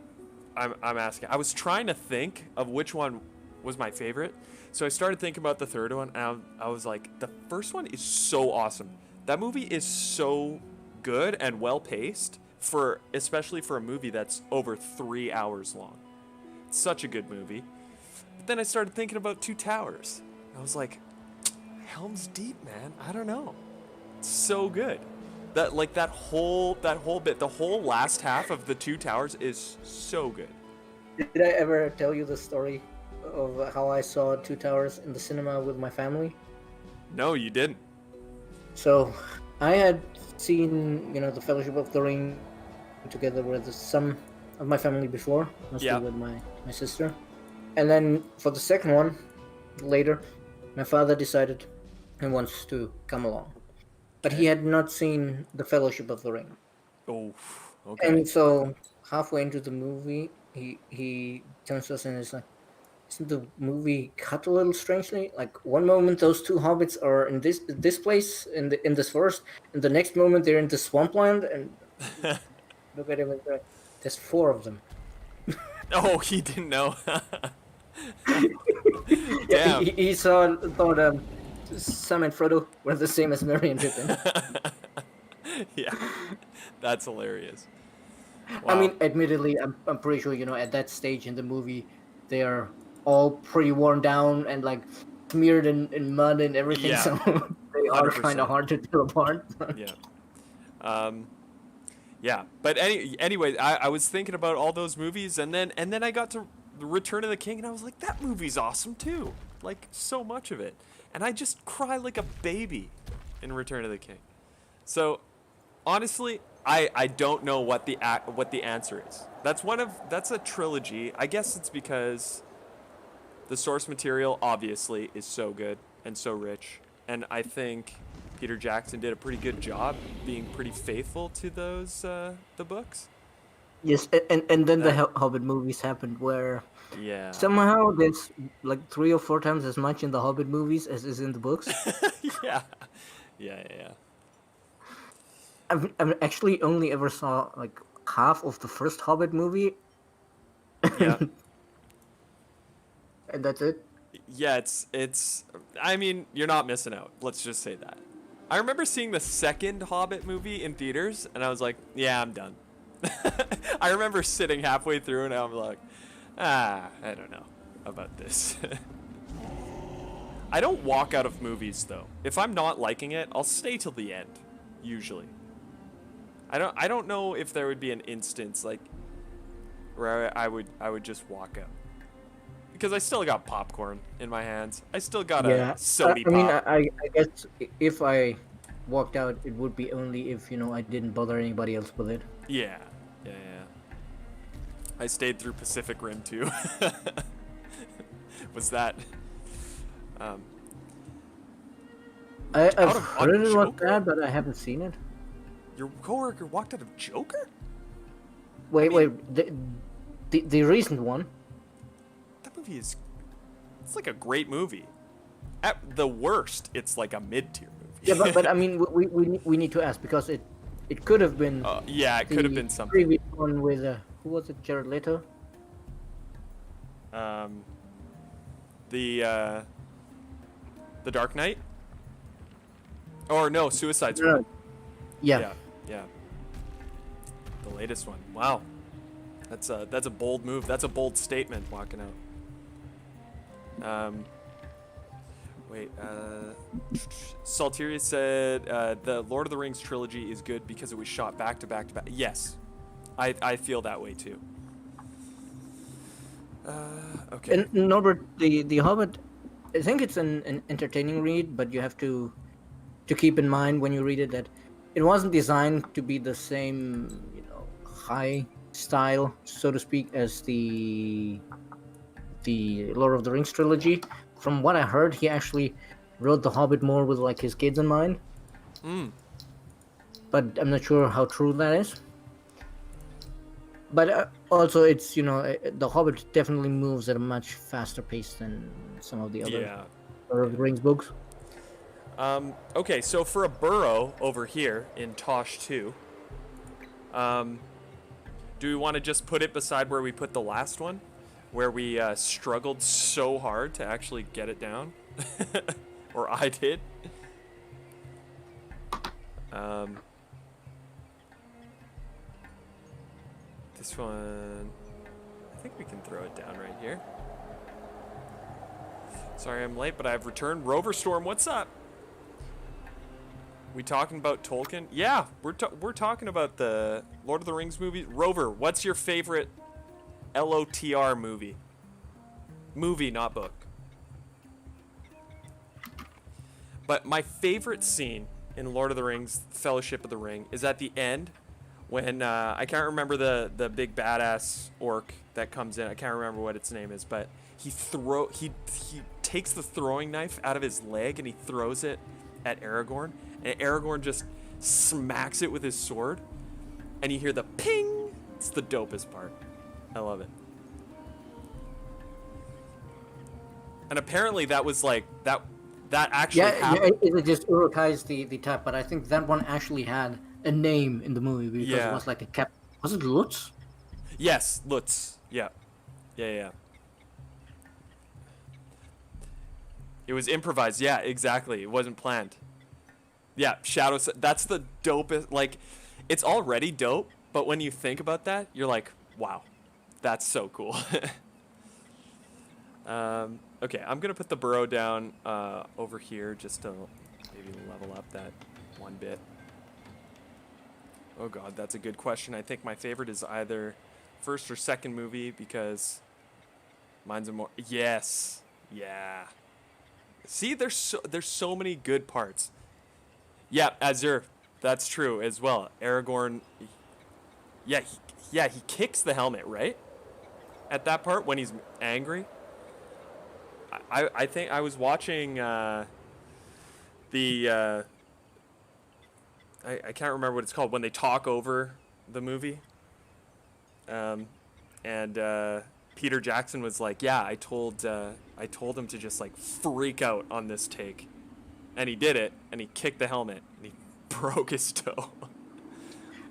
I'm asking, I was trying to think of which one was my favorite. So I started thinking about the third one, and I was like, the first one is so awesome. That movie is so good and well paced, especially for a movie that's over 3 hours long. It's such a good movie. But then I started thinking about Two Towers. I was like, Helm's Deep, man. I don't know. It's so good. That whole bit, the whole last half of the Two Towers is so good. Did I ever tell you the story of how I saw Two Towers in the cinema with my family? No, you didn't. So, I had seen, the Fellowship of the Ring together with some of my family before, mostly Yeah. with my sister. And then for the second one, later, my father decided he wants to come along. But he had not seen the Fellowship of the Ring. Oh, okay. And so, halfway into the movie, he turns to us and is like, isn't the movie cut a little strangely? Like one moment those two hobbits are in this place in this forest, and the next moment they're in the swampland, and look at him. And there's four of them. Oh, he didn't know. Yeah, Damn. he saw thought Sam and Frodo were the same as Merry and Pippin. Yeah, that's hilarious. I Wow. mean, admittedly, I'm pretty sure at that stage in the movie, they are all pretty worn down and like smeared in mud and everything, Yeah, so they are kind 100%. of hard to tell apart. Yeah. Um, yeah. But anyway, I was thinking about all those movies, and then I got to Return of the King, and I was like, that movie's awesome too. Like so much of it, and I just cry like a baby in Return of the King. So honestly, I don't know what the answer is. That's a trilogy. I guess it's because the source material obviously is so good and so rich, and I think Peter Jackson did a pretty good job being pretty faithful to those the books. Yes, and then the That Hobbit movies happened where yeah. somehow there's like 3 or 4 times as much in the Hobbit movies as is in the books. Yeah. Yeah. I've actually only ever saw like half of the first Hobbit movie, Yeah. and that's it. Yeah, it's I mean, you're not missing out. Let's just say that. I remember seeing the second Hobbit movie in theaters, and I was like, yeah, I'm done. I remember sitting halfway through, and I'm like, I don't know about this. I don't walk out of movies though. If I'm not liking it, I'll stay till the end, usually. I don't know if there would be an instance like where I would just walk out. Because I still got popcorn in my hands. I still got a Yeah, sody I mean, pop. I guess if I walked out, it would be only if I didn't bother anybody else with it. Yeah. I stayed through Pacific Rim too. Was that um, I've out of heard it was Joker? bad, but I haven't seen it. Your coworker walked out of Joker? Wait, mean- wait, the recent one. That movie is it's like a great movie. At the worst, it's like a mid-tier movie. Yeah, but I mean, we need to ask because it could have been yeah, it could have the been something. previous one with who was it, Jared Leto? The Dark Knight? Or no, Suicide Squad. Yeah. Yeah. The latest one. Wow. That's a bold move. That's a bold statement walking out. Wait, Salteria said the Lord of the Rings trilogy is good because it was shot back to back to back. Yes. I feel that way too. Okay. And Norbert, the Hobbit, I think it's an entertaining read, but you have to keep in mind when you read it that it wasn't designed to be the same, high style, so to speak, as the Lord of the Rings trilogy. From what I heard, he actually wrote The Hobbit more with like his kids in mind. But I'm not sure how true that is. But also, it's The Hobbit definitely moves at a much faster pace than some of the other Yeah. Lord of the Rings books. Okay, so for a burrow over here in Tosh 2, do we want to just put it beside where we put the last one? Where we struggled so hard to actually get it down? Or I did? This one, I think we can throw it down right here. Sorry I'm late, but I've returned. Rover Storm, what's up? We talking about Tolkien? Yeah, we're talking about the Lord of the Rings movies. Rover, what's your favorite LOTR movie? Movie, not book. But my favorite scene in Lord of the Rings, Fellowship of the Ring, is at the end when I can't remember the big badass orc that comes in. I can't remember what its name is, but he takes the throwing knife out of his leg and he throws it at Aragorn, and Aragorn just smacks it with his sword, and you hear the ping. It's the dopest part. I love it. And apparently that was like that actually Yeah, happened. it just Urukai's the type, but I think that one actually had a name in the movie because it Yeah. was like a cap. Was it Lutz? Yes, Lutz. Yeah. Yeah, yeah. It was improvised. Yeah, exactly. It wasn't planned. Yeah, that's the dopest. Like, it's already dope, but when you think about that, you're like, wow, that's so cool. Okay, I'm gonna put the burrow down over here just to maybe level up that one bit. Oh god, that's a good question. I think my favorite is either first or second movie because mine's a more yes, yeah. See, there's so many good parts. Yeah, Azure, that's true as well. Aragorn, yeah, he kicks the helmet right at that part when he's angry. I think I was watching the I can't remember what it's called when they talk over the movie. And Peter Jackson was like, "Yeah, I told him to just like freak out on this take." And he did it, and he kicked the helmet, and he broke his toe.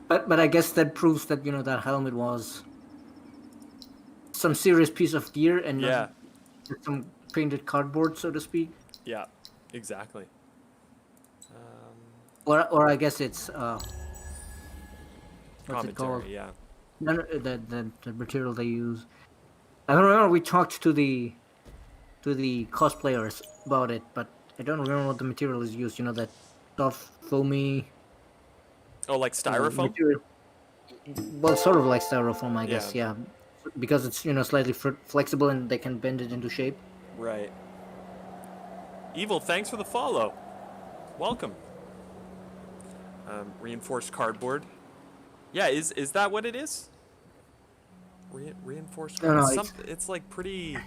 But I guess that proves that that helmet was some serious piece of gear and Yeah, not some painted cardboard, so to speak. yeah, exactly. Or I guess it's what's it called? Commentary, yeah. No, the material they use. I don't remember. We talked to the cosplayers about it, but I don't remember what the material is used. That soft, foamy Oh, like styrofoam? material. Well, sort of like styrofoam, I guess. Yeah. Yeah, because it's slightly flexible and they can bend it into shape. Right. Evil, thanks for the follow. Welcome. Reinforced cardboard. Yeah, is that what it is? Reinforced No, cardboard. no, It's like pretty.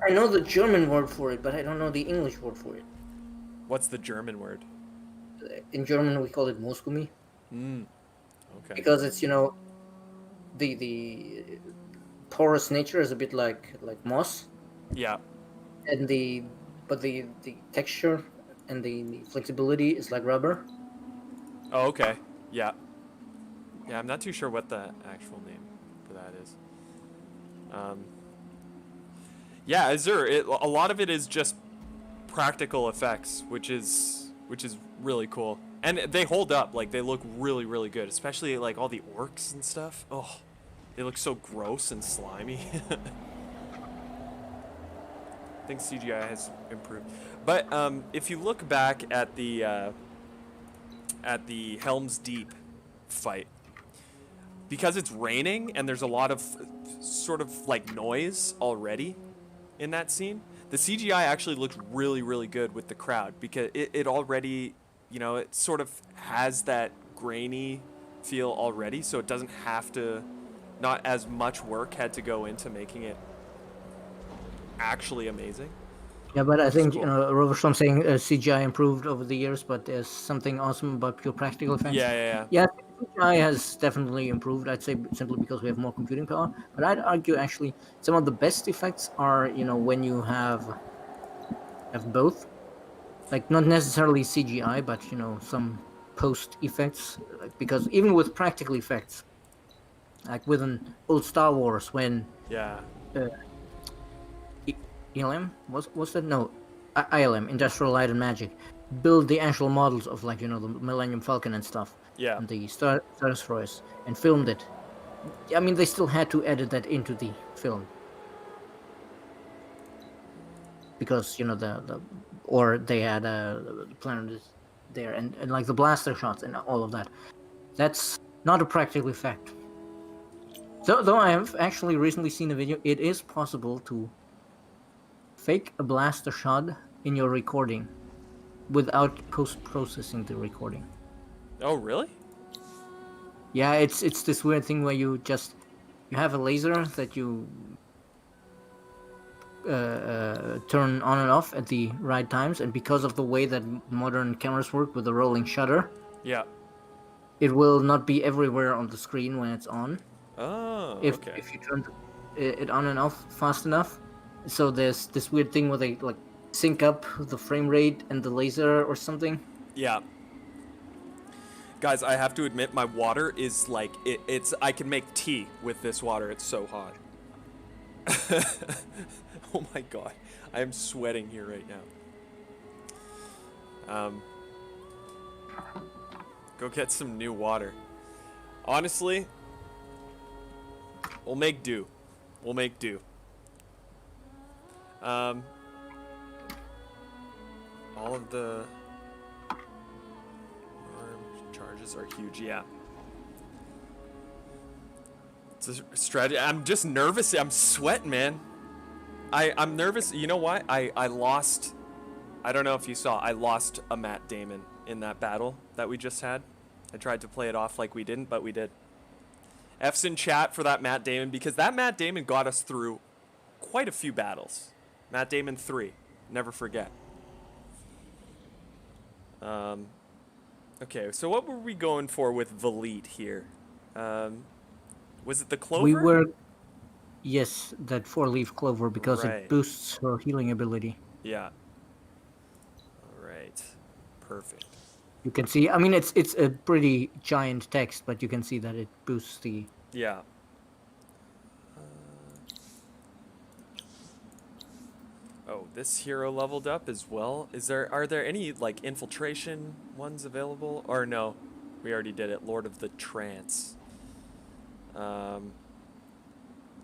I know the German word for it, but I don't know the English word for it. What's the German word? In German, we call it Moskumi Okay. because it's the porous nature is a bit like moss, Yeah. and the texture and the flexibility is like rubber. Oh, okay. Yeah. Yeah, I'm not too sure what the actual name for that is. Yeah, Azure. A lot of it is just practical effects, which is really cool, and they hold up. Like they look really, really good, especially like all the orcs and stuff. Oh, they look so gross and slimy. I think CGI has improved, but if you look back at the Helm's Deep fight, because it's raining and there's a lot of sort of like noise already in that scene, the CGI actually looks really, really good with the crowd because it already, it sort of has that grainy feel already, so it doesn't have to, not as much work had to go into making it actually amazing. Yeah, but I think cool. Roverstorm saying CGI improved over the years, but there's something awesome about pure practical effects. Yeah. Yeah, CGI has definitely improved. I'd say simply because we have more computing power. But I'd argue actually some of the best effects are when you have both, like not necessarily CGI, but some post effects. Like, because even with practical effects, like with an old Star Wars when Yeah. ILM was that no ILM Industrial Light and Magic build the actual models of the Millennium Falcon and stuff Yeah. and the Star Destroyers and filmed it. I mean, they still had to edit that into the film because or they had the planet there and like the blaster shots and all of that. That's not a practical effect. So though I have actually recently seen a video, it is possible to fake a blaster shot in your recording without post-processing the recording. Oh, really? Yeah, it's this weird thing where you have a laser that you turn on and off at the right times, and because of the way that modern cameras work with the rolling shutter, Yeah. it will not be everywhere on the screen when it's on. Oh, If okay. you turn it on and off fast enough, So there's this weird thing where they like sync up the frame rate and the laser or something. Yeah. Guys, I have to admit my water is like it's I can make tea with this water. It's so hot. Oh my god. I am sweating here right now. Go get some new water. Honestly, we'll make do. We'll make do. All of the charges are huge, yeah. It's a strategy. I'm just nervous. I'm sweating, man. I'm nervous. You know why? I lost. I don't know if you saw. I lost a Matt Damon in that battle that we just had. I tried to play it off like we didn't, but we did. F's in chat for that Matt Damon because that Matt Damon got us through quite a few battles. Matt Damon 3. Never forget. Okay, so what were we going for with Valit here? Was it the clover? We were, yes, that 4-leaf clover because Right. it boosts her healing ability. Yeah. All right. Perfect. You can see. I mean, it's a pretty giant text, but you can see that it boosts the. Yeah. Oh, this hero leveled up as well. Are there any like infiltration ones available? Or no, we already did it. Lord of the Trance.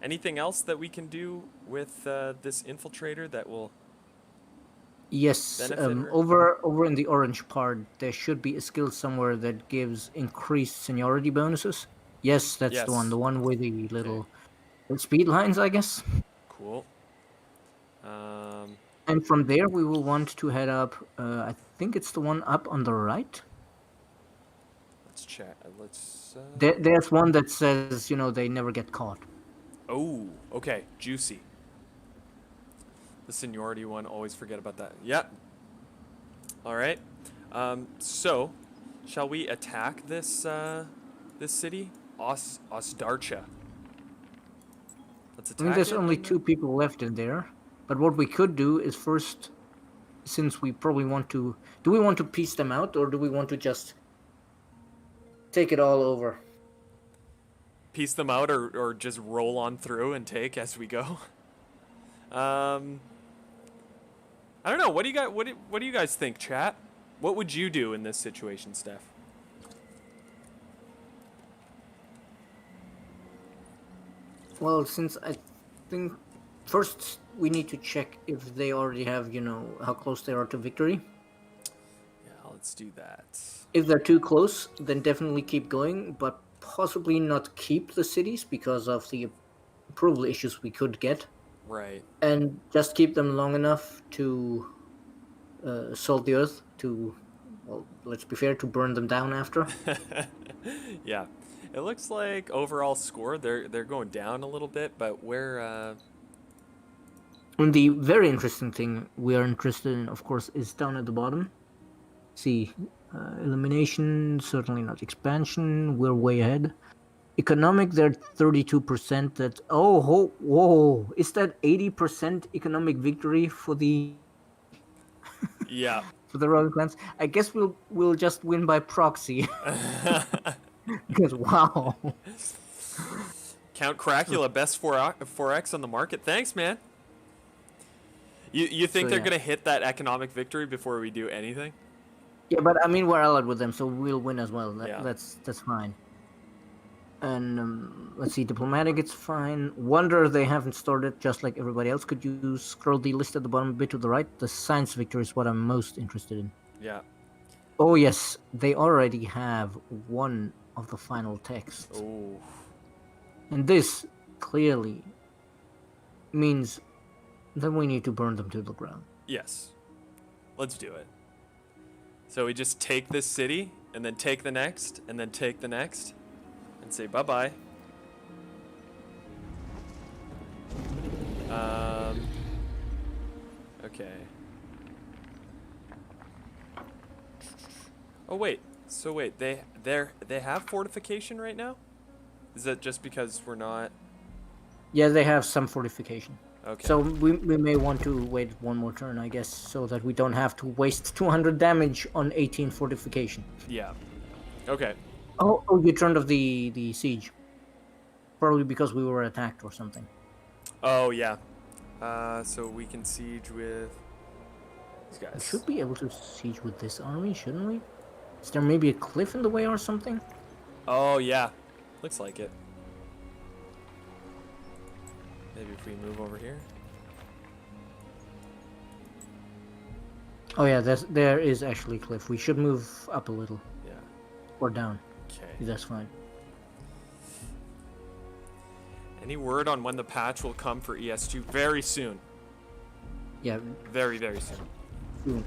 Anything else that we can do with this infiltrator that will? Yes, Benefit her? over in the orange part, there should be a skill somewhere that gives increased seniority bonuses. Yes, that's Yes. the one with the little speed lines, I guess. Cool. And from there, we will want to head up. I think it's the one up on the right. Let's check. Let's. There's one that says, they never get caught. Oh, okay. Juicy. The seniority one, always forget about that. Yep. All right. So, shall we attack this this city, Ostarcha? Let's attack. I mean, there's it only and 2 people left in there. But what we could do is first, since we probably want to, do we want to piece them out or do we want to just take it all over? piece them out, or just roll on through and take as we go. I don't know. What do you guys think, chat? What would you do in this situation, Steph? Well, since I think first we need to check if they already have, how close they are to victory. Yeah, let's do that. If they're too close, then definitely keep going, but possibly not keep the cities because of the approval issues we could get. Right. And just keep them long enough to salt the earth, to, well, let's be fair, to burn them down after. Yeah. It looks like overall score they're going down a little bit, but we're And the very interesting thing we are interested in, of course, is down at the bottom. See, elimination, certainly not expansion. We're way ahead. Economic, they're 32%. That whoa, is that 80% economic victory for the yeah. for the royal clans? I guess we'll just win by proxy. Because wow. Count Cracula, best 4x on the market. Thanks, man. You think So, they're yeah. gonna hit that economic victory before we do anything? Yeah, but I mean we're allied with them, so we'll win as well. Yeah. That's fine. And let's see, diplomatic, it's fine. Wonder they haven't started, just like everybody else. Could you scroll the list at the bottom a bit to the right? The science victory is what I'm most interested in. Yeah. Oh yes, they already have one of the final texts. Oh. And this clearly means that we need to burn them to the ground. Yes. Let's do it. So we just take this city, and then take the next, and then take the next, and say bye-bye. Okay. Oh wait. So wait, they have fortification right now? Is that just because we're not? Yeah, they have some fortification. Okay. So we may want to wait one more turn, I guess, so that we don't have to waste 200 damage on 18 fortification. Yeah. Okay. Oh, you turned off the siege. Probably because we were attacked or something. Oh yeah. So we can siege with these We guys. should be able to siege with this army, shouldn't we? Is there maybe a cliff in the way or something? Oh yeah. Looks like it. Maybe if we move over here. Oh yeah, there is actually a cliff. We should move up a little. Yeah. Or down. Okay. That's fine. Any word on when the patch will come for ES2? Very soon. Yeah, Very, very soon. soon.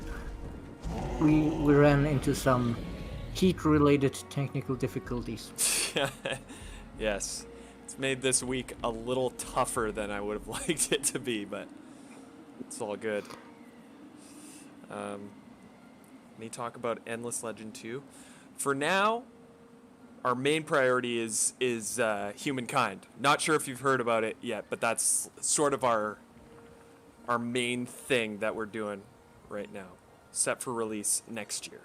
We ran into some heat-related technical difficulties. Yes. It's made this week a little tougher than I would have liked it to be, but it's all good. Any talk about Endless Legend 2? For now, our main priority is Humankind. Not sure if you've heard about it yet, but that's sort of our main thing that we're doing right now, set for release next year.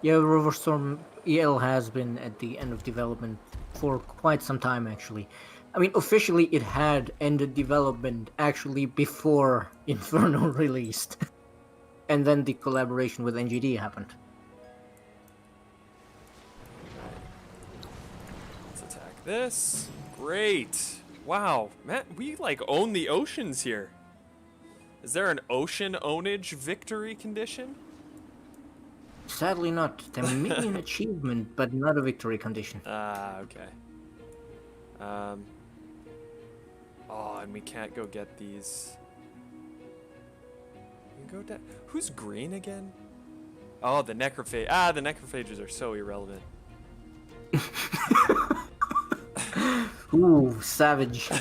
Yeah, Roverstorm EL has been at the end of development for quite some time, actually. I mean, officially it had ended development actually before Inferno released. And then the collaboration with NGD happened. Let's attack this. Great. Wow, man, we like own the oceans here. Is there an ocean ownage victory condition? Sadly not. There may be an achievement, but not a victory condition. Ah, okay. Oh, and we can't go get these. You can go down. Who's green again? Oh, the necrophage. Ah, the necrophages are so irrelevant. Ooh, savage.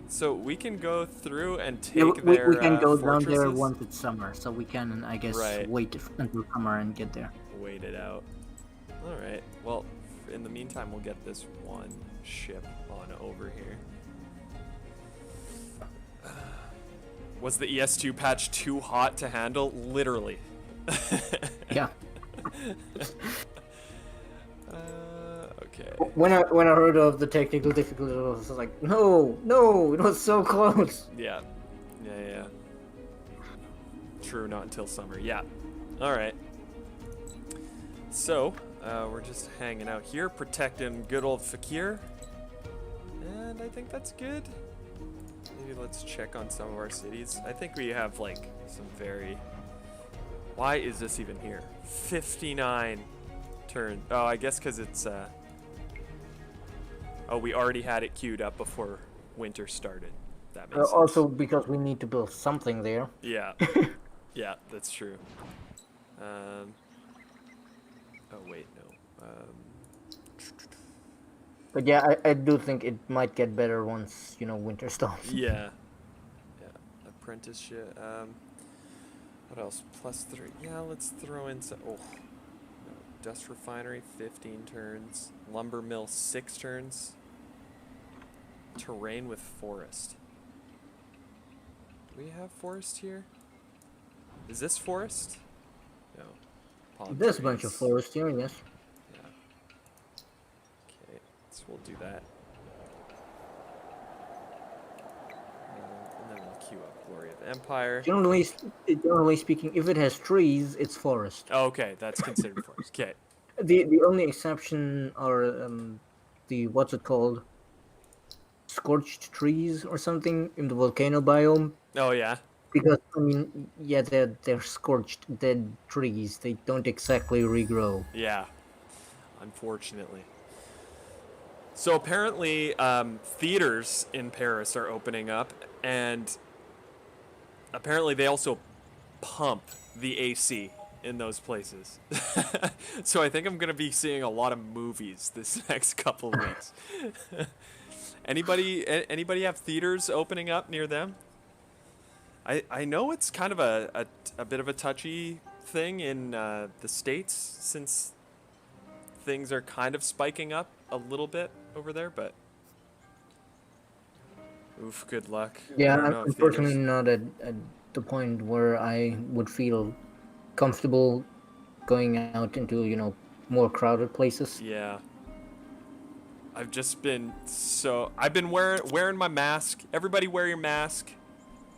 So we can go through and take Yeah, their we can go down there fortresses? once it's summer, so we can, I guess, Right. wait until summer and get there. Wait it out. All right. Well, in the meantime, we'll get this one ship on over here. Was the ES2 patch too hot to handle? Literally. Yeah. Okay. When I heard of the technical difficulties, I was like, no, it was so close. Yeah. Yeah. True, not until summer. Yeah. All right. So, we're just hanging out here, protecting good old Fakir. And I think that's good. Maybe let's check on some of our cities. I think we have, like, some very... Why is this even here? 59 turn. Oh, I guess because it's... Oh, we already had it queued up before winter started. That makes sense. Also, because we need to build something there. Yeah. Yeah, that's true. Oh, wait, no. But yeah, I do think it might get better once, winter stops. Yeah. Yeah. Apprenticeship. What else? +3. Yeah, let's throw in some... Oh. No. Dust refinery, 15 turns. Lumber mill, 6 turns. Terrain with forest. Do we have forest here? Is this forest? No. Palm There's a bunch of trees. forest here, yes. Yeah. Okay, so we'll do that. And then we'll queue up Glory of the Empire. Generally speaking, if it has trees, it's forest. Oh, okay, that's considered forest. Okay. The only exception are the what's it called? Scorched trees or something in the volcano biome. Oh yeah. Because I mean, yeah, they're scorched dead trees. They don't exactly regrow. Yeah. Unfortunately. So apparently, theaters in Paris are opening up, and apparently they also pump the AC in those places. So I think I'm gonna be seeing a lot of movies this next couple of weeks. Anybody have theaters opening up near them? I know it's kind of a bit of a touchy thing in the States since things are kind of spiking up a little bit over there, but oof, good luck. I Yeah, don't I'm know, unfortunately theaters. not at the point where I would feel comfortable going out into, more crowded places. Yeah. I've been wearing my mask. Everybody wear your mask.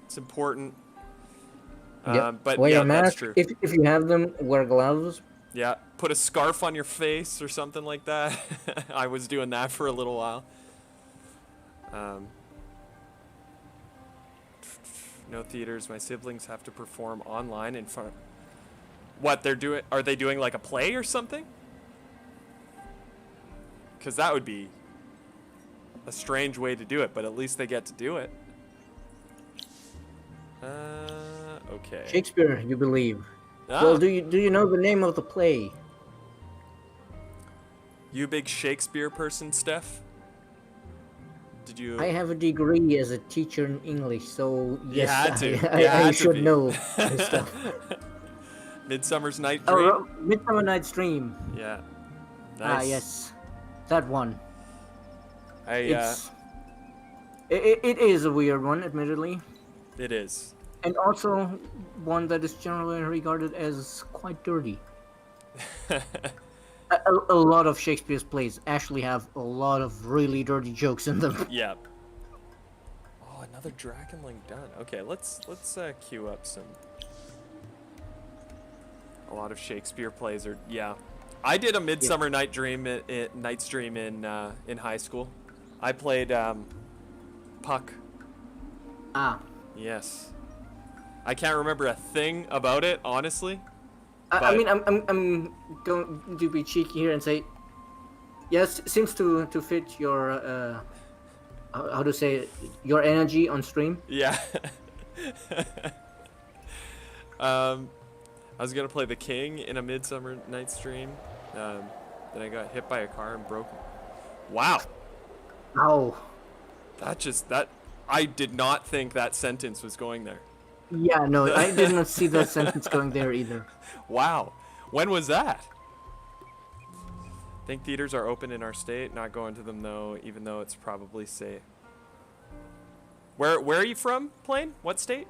It's important. Yep. But Wear yeah, your that's mask. true. If you have them, wear gloves. Yeah, put a scarf on your face or something like that. I was doing that for a little while. Um, no theaters. My siblings have to perform online in front. What they're doing? Are they doing like a play or something? Because that would be a strange way to do it, but at least they get to do it. Okay. Shakespeare, you believe? Well, Ah, do you know the name of the play? you a big Shakespeare person, Steph? Did I you? have a degree as a teacher in English, so You yes, had to. I, You I, I had to should be. know this stuff. Midsummer's Night Oh, Dream. Midsummer Night's Dream. Yeah. Ah, Nice. yes, that one. I It is a weird one, admittedly, it is. and also one that is generally regarded as quite dirty. A lot of Shakespeare's plays actually have a lot of really dirty jokes in them. Yep. Oh, another Dragonling done. Okay, let's queue up some. A lot of Shakespeare plays are yeah. I did a Midsummer Night Dream Night's Dream in high school. I played Puck. Ah, Yes. I can't remember a thing about it, honestly. I But- mean, I'm going to be cheeky here and say, yes, seems to fit your how to say it, your energy on stream. Yeah. I was gonna play the king in a Midsummer Night's Dream. Then I got hit by a car and broke. Wow. Oh, That I did not think that sentence was going there. yeah, no, I did not see that sentence going there either. Wow. When was that? Think theaters are open in our state. Not going to them though, even though it's probably safe. Where are you from, Plain? What state?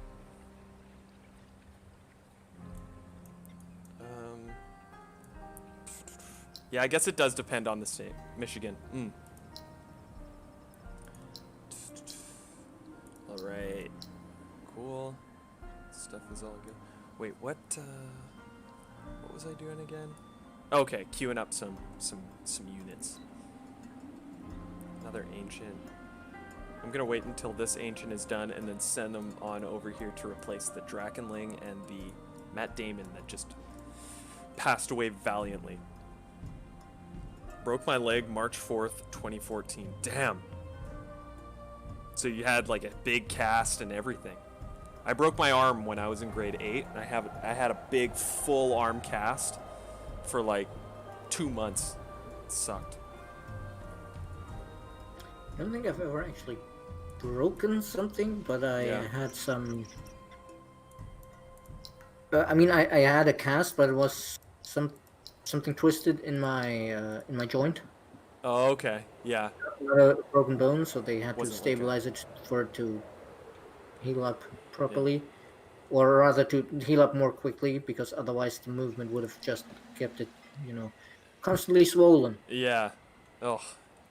Yeah, I guess it does depend on the state. Michigan. All right. Cool. Stuff is all good. Wait, what was I doing again? Okay, queuing up some units. Another ancient. I'm gonna wait until this ancient is done and then send them on over here to replace the Drakenling and the Matt Damon that just passed away valiantly. Broke my leg March 4th, 2014. Damn. So you had like a big cast and everything. I broke my arm when I was in grade 8, and I had a big full arm cast for like 2 months. It sucked. I don't think I've ever actually broken something, but I Yeah. had some. I mean, I had a cast, but it was something twisted in my joint. Oh, okay. Yeah. Not a broken bone, so they had to Wasn't stabilize it for it to heal up properly, or rather to heal up more quickly, because otherwise the movement would have just kept it, constantly swollen. Yeah. Oh,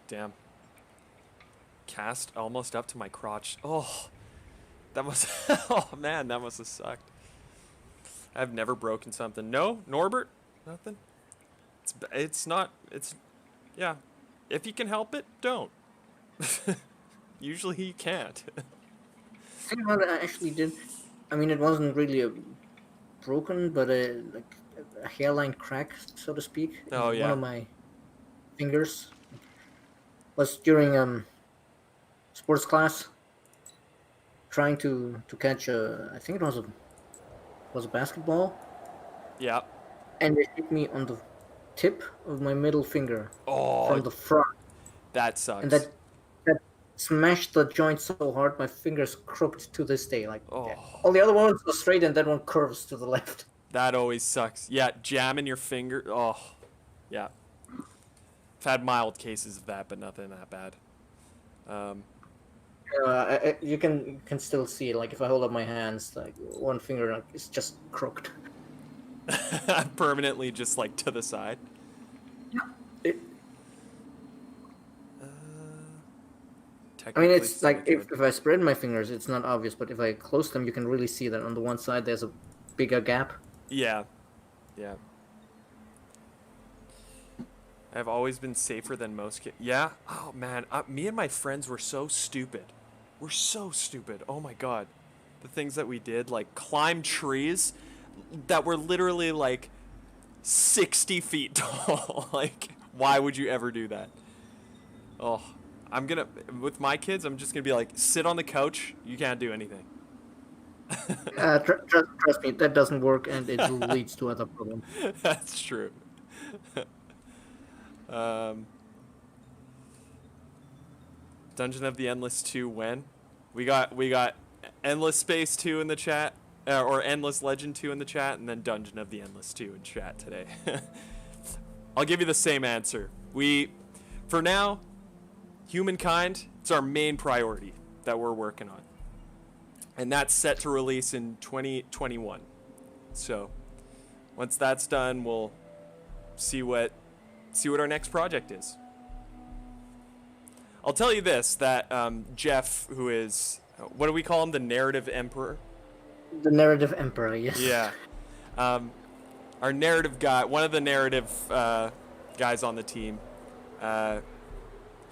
damn. Cast almost up to my crotch. Oh, that must. Oh man, that must have sucked. I've never broken something. No, Norbert, nothing. It's not. It's yeah. If you can help it, don't. Usually you can't. I think what I actually did, I mean, it wasn't really a broken, but like a hairline crack, so to speak. In Oh, yeah. One of my fingers was during sports class, trying to catch I think it was a basketball, Yeah. and it hit me on the tip of my middle finger Oh, from the front, that sucks. and that smashed the joint so hard my fingers crooked to this day. Like Oh. all the other ones are straight, and that one curves to the left. That always sucks. Yeah, jamming your finger. Oh, yeah. I've had mild cases of that, but nothing that bad. You can still see, like, if I hold up my hands, like one finger like, is just crooked. Permanently just like to the side. It, I Technically mean, it's like semi-turned. if I spread my fingers, it's not obvious, but if I close them, you can really see that on the one side there's a bigger gap. Yeah. Yeah. I've always been safer than most kids. Yeah? Oh, man. Me and my friends were so stupid. We're so stupid. Oh, my God. The things that we did, like climb trees that were literally like 60 feet tall. Like, why would you ever do that? Oh, with my kids, I'm just going to be like, sit on the couch. You can't do anything. Trust me, that doesn't work, and it leads to other problems. That's true. Dungeon of the Endless 2 when? We got Endless Space 2 in the chat, or Endless Legend 2 in the chat, and then Dungeon of the Endless 2 in chat today. I'll give you the same answer. For now, Humankind, it's our main priority that we're working on. And that's set to release in 2021. So, once that's done, we'll see what our next project is. I'll tell you this, that Jeff, who is, what do we call him, the narrative emperor? The narrative emperor, yes. Yeah. Our narrative guy, one of the narrative guys on the team,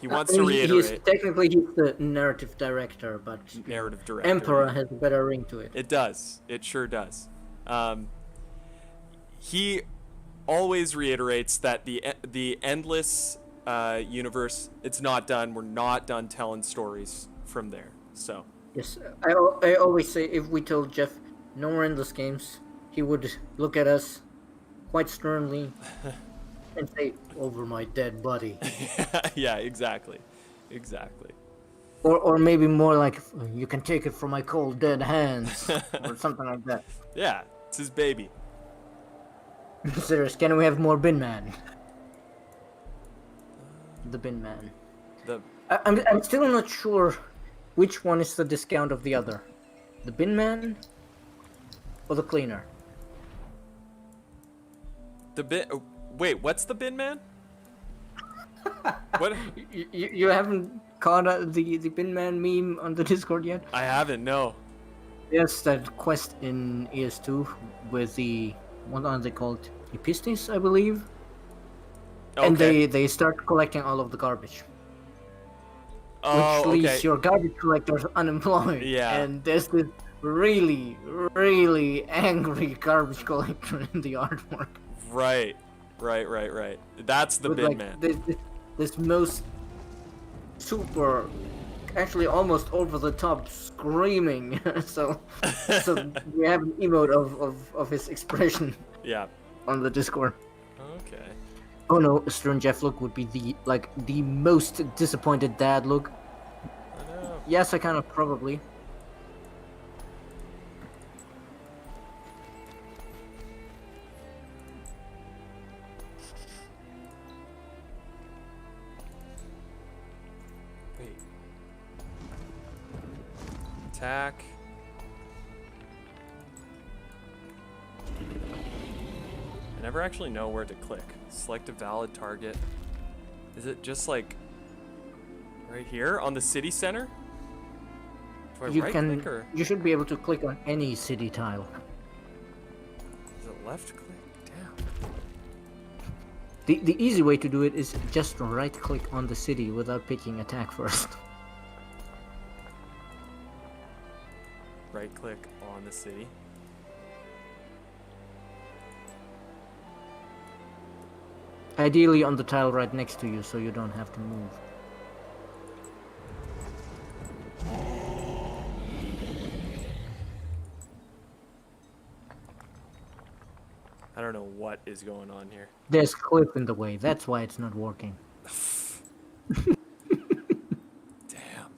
he wants to reiterate. Technically, he's the narrative director, but narrative director. Emperor has a better ring to it. It does. It sure does. He always reiterates that the endless universe, it's not done. We're not done telling stories from there. So. Yes, I always say if we told Jeff no more endless games, he would look at us quite sternly and say, "Over my dead body." Yeah, exactly. Or maybe more like, "You can take it from my cold dead hands," or something like that. Yeah, it's his baby. Serious, can we have more Bin Man? The Bin Man. I'm still not sure which one is the discount of the other. The Bin Man or the cleaner? Wait, what's the Bin Man? What? You haven't caught the Bin Man meme on the Discord yet? I haven't, no. Yes, that quest in ES2 with the, what are they called? Epistes, I believe. Okay. And they start collecting all of the garbage. Oh, which leaves okay. your garbage collectors unemployed. Yeah. And there's this really, really angry garbage collector in the artwork. Right. That's the Bin Man. This most super, actually almost over the top screaming. so we have an emote of his expression. Yeah. On the Discord. Okay. Oh no, a stern Jeff look would be the most disappointed dad look. I know. Yes, I kind of probably. Wait. Attack. I never actually know where to click. Select a valid target. Is it just like right here on the city center? Do I right click or You should be able to click on any city tile. is it left click? Damn. The easy way to do it is just right click on the city without picking attack first. Right click on the city. Ideally on the tile right next to you so you don't have to move. I don't know what is going on here. There's cliff in the way, that's why it's not working. Damn.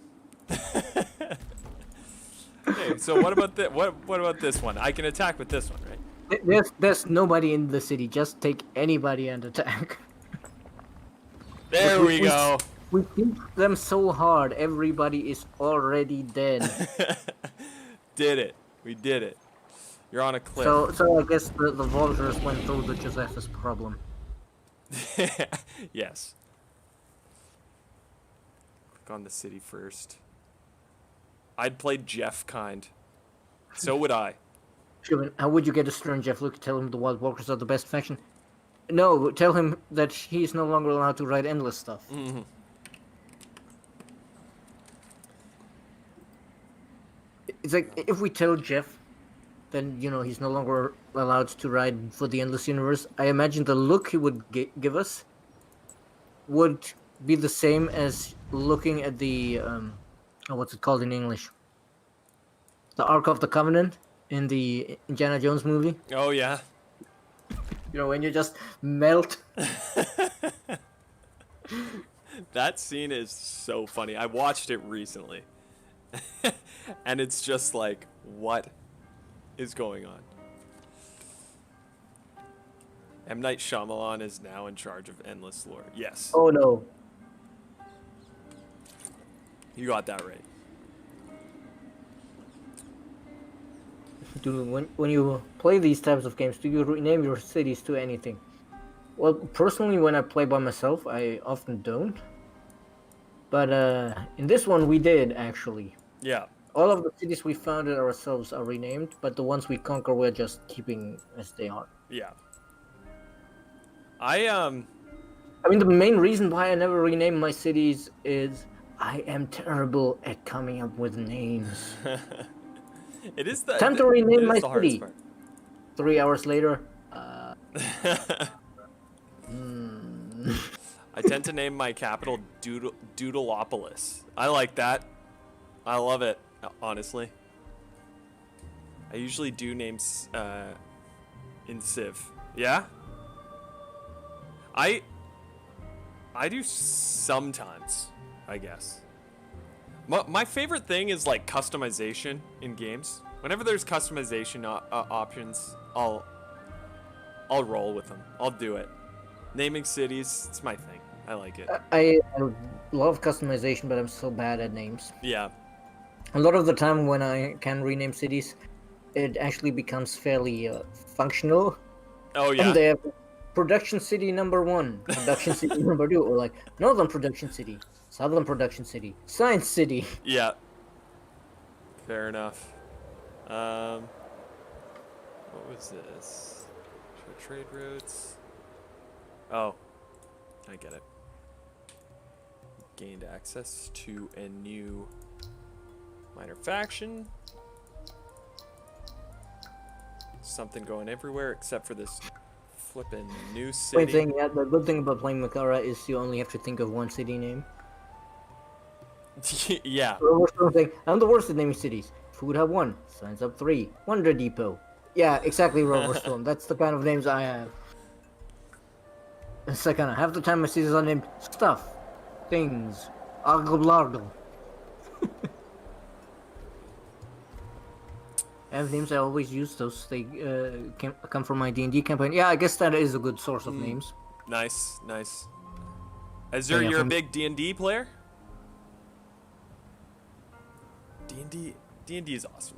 Okay, so what about what about this one? I can attack with this one, right? There's nobody in the city, just take anybody and attack. There we go. We beat them so hard, everybody is already dead. Did it. We did it. You're on a cliff. So I guess the vultures went through the Josephus problem. Yes. Click on the city first. I'd play Jeff Kind. So would I. Sure, how would you get a stern Jeff Luke? Tell him the Wild Walkers are the best faction? No, tell him that he's no longer allowed to write endless stuff. Mm-hmm. It's like, if we tell Jeff, then, you know, he's no longer allowed to write for the Endless Universe, I imagine the look he would give us would be the same as looking at the, what's it called in English? The Ark of the Covenant in the Indiana Jones movie. Oh, yeah. You know, when you just melt. That scene is so funny. I watched it recently. And it's just like, what is going on? M. Night Shyamalan is now in charge of Endless Lore. Yes. Oh no. You got that right. When you play these types of games, do you rename your cities to anything? Well, personally, when I play by myself, I often don't. But in this one, we did, actually. Yeah. All of the cities we founded ourselves are renamed, but the ones we conquer, we're just keeping as they are. Yeah. I mean, the main reason why I never rename my cities is I am terrible at coming up with names. It is the Time to rename my the hardest city. part. 3 hours later. I tend to name my capital Doodleopolis. I like that. I love it, honestly. I usually do names in Civ. Yeah? I do sometimes, I guess. My favorite thing is like customization in games. Whenever there's customization options, I'll roll with them. I'll do it. Naming cities, it's my thing. I like it. I love customization, but I'm so bad at names. Yeah. A lot of the time when I can rename cities, it actually becomes fairly functional. Oh yeah. And they have production city number 1, production city number 2, or like northern production city, southern production city, science city. Yeah. Fair enough. What was this? Trade routes. Oh, I get it. Gained access to a new minor faction. Something going everywhere except for this flippin' new city. Same thing. Yeah, the good thing about playing Makara is you only have to think of one city name. Yeah. I'm the worst at naming cities. Food Hub 1, Science Hub 3, Wonder Depot. Yeah, exactly, Roverstorm. That's the kind of names I have. It's like half the time my cities are named stuff, things, argle blargle. I have names I always use. Those they come from my D&D campaign. Yeah, I guess that is a good source of names. Nice, nice. Azure, you're a big D&D player? D&D is awesome.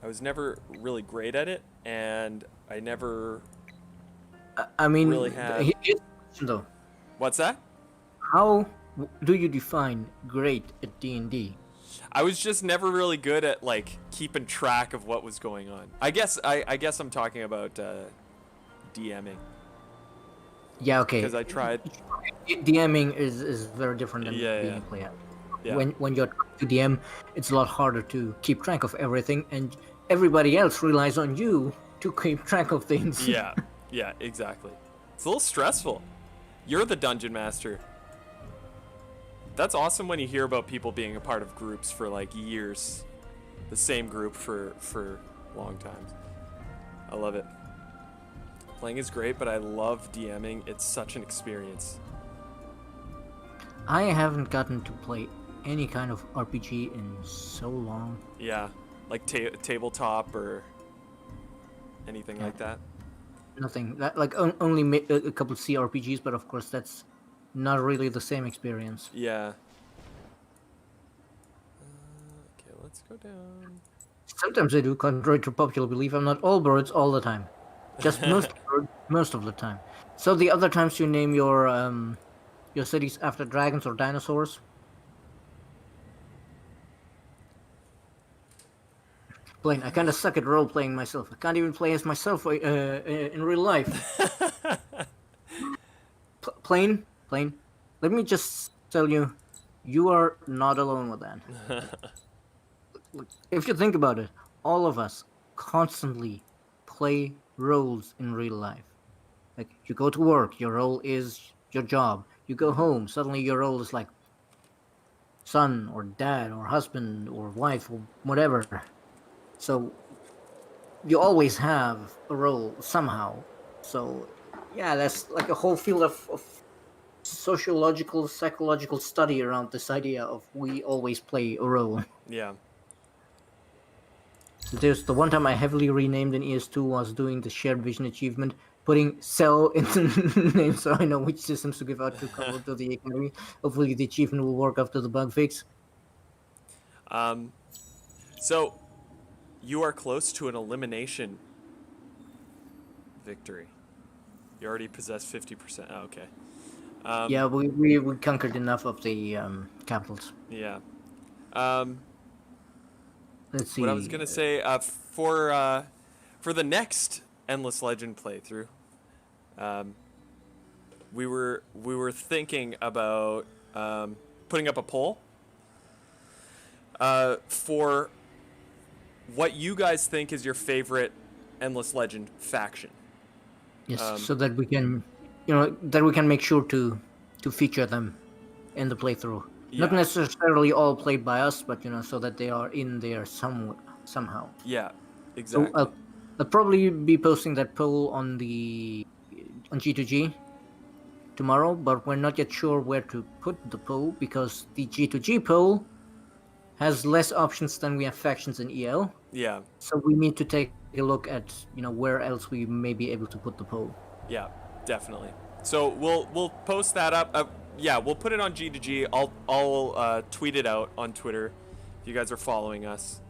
I was never really great at it, and I never I mean, really had... here's the question though. What's that? How do you define great at D&D? I was just never really good at like keeping track of what was going on. I guess I'm talking about DMing. Yeah, okay. Because I tried. DMing is very different than being a player. Yeah. When you're to DM, it's a lot harder to keep track of everything, and everybody else relies on you to keep track of things. Yeah, yeah, exactly. It's a little stressful. You're the dungeon master. That's awesome when you hear about people being a part of groups for like years. The same group for long times. I love it. Playing is great, but I love DMing. It's such an experience. I haven't gotten to play any kind of RPG in so long. Yeah, like tabletop or anything like that. Nothing. Only a couple of CRPGs, but of course that's not really the same experience. Yeah. Okay, let's go down. Sometimes I do, contrary to popular belief. I'm not all birds all the time. Just most birds most of the time. So the other times you name your cities after dragons or dinosaurs. Blaine, I kind of suck at role playing myself. I can't even play as myself in real life. Plain. Let me just tell you, you are not alone with that. Look, if you think about it, all of us constantly play roles in real life. Like you go to work, your role is your job. You go home, suddenly your role is like son or dad or husband or wife or whatever. So you always have a role somehow. So yeah, that's like a whole field of sociological, psychological study around this idea of we always play a role. Yeah. So there's the one time I heavily renamed in ES2 was doing the shared vision achievement, putting cell into the name so I know which systems to give out to the academy. Hopefully the achievement will work after the bug fix. So you are close to an elimination victory. You already possess 50%. Oh, okay. Yeah, we conquered enough of the capitals. Yeah. Let's see. What I was gonna say for the next Endless Legend playthrough, we were thinking about putting up a poll for what you guys think is your favorite Endless Legend faction. Yes, so that we can, that we can make sure to feature them in the playthrough. Not Yeah. necessarily all played by us, but so that they are in there somehow. Yeah, So exactly. I'll probably be posting that poll on G2G tomorrow, but we're not yet sure where to put the poll because the G2G poll has less options than we have factions in EL. Yeah. So we need to take a look at where else we may be able to put the poll. Yeah, definitely. So we'll post that up. Yeah, we'll put it on G2G. I'll tweet it out on Twitter if you guys are following us,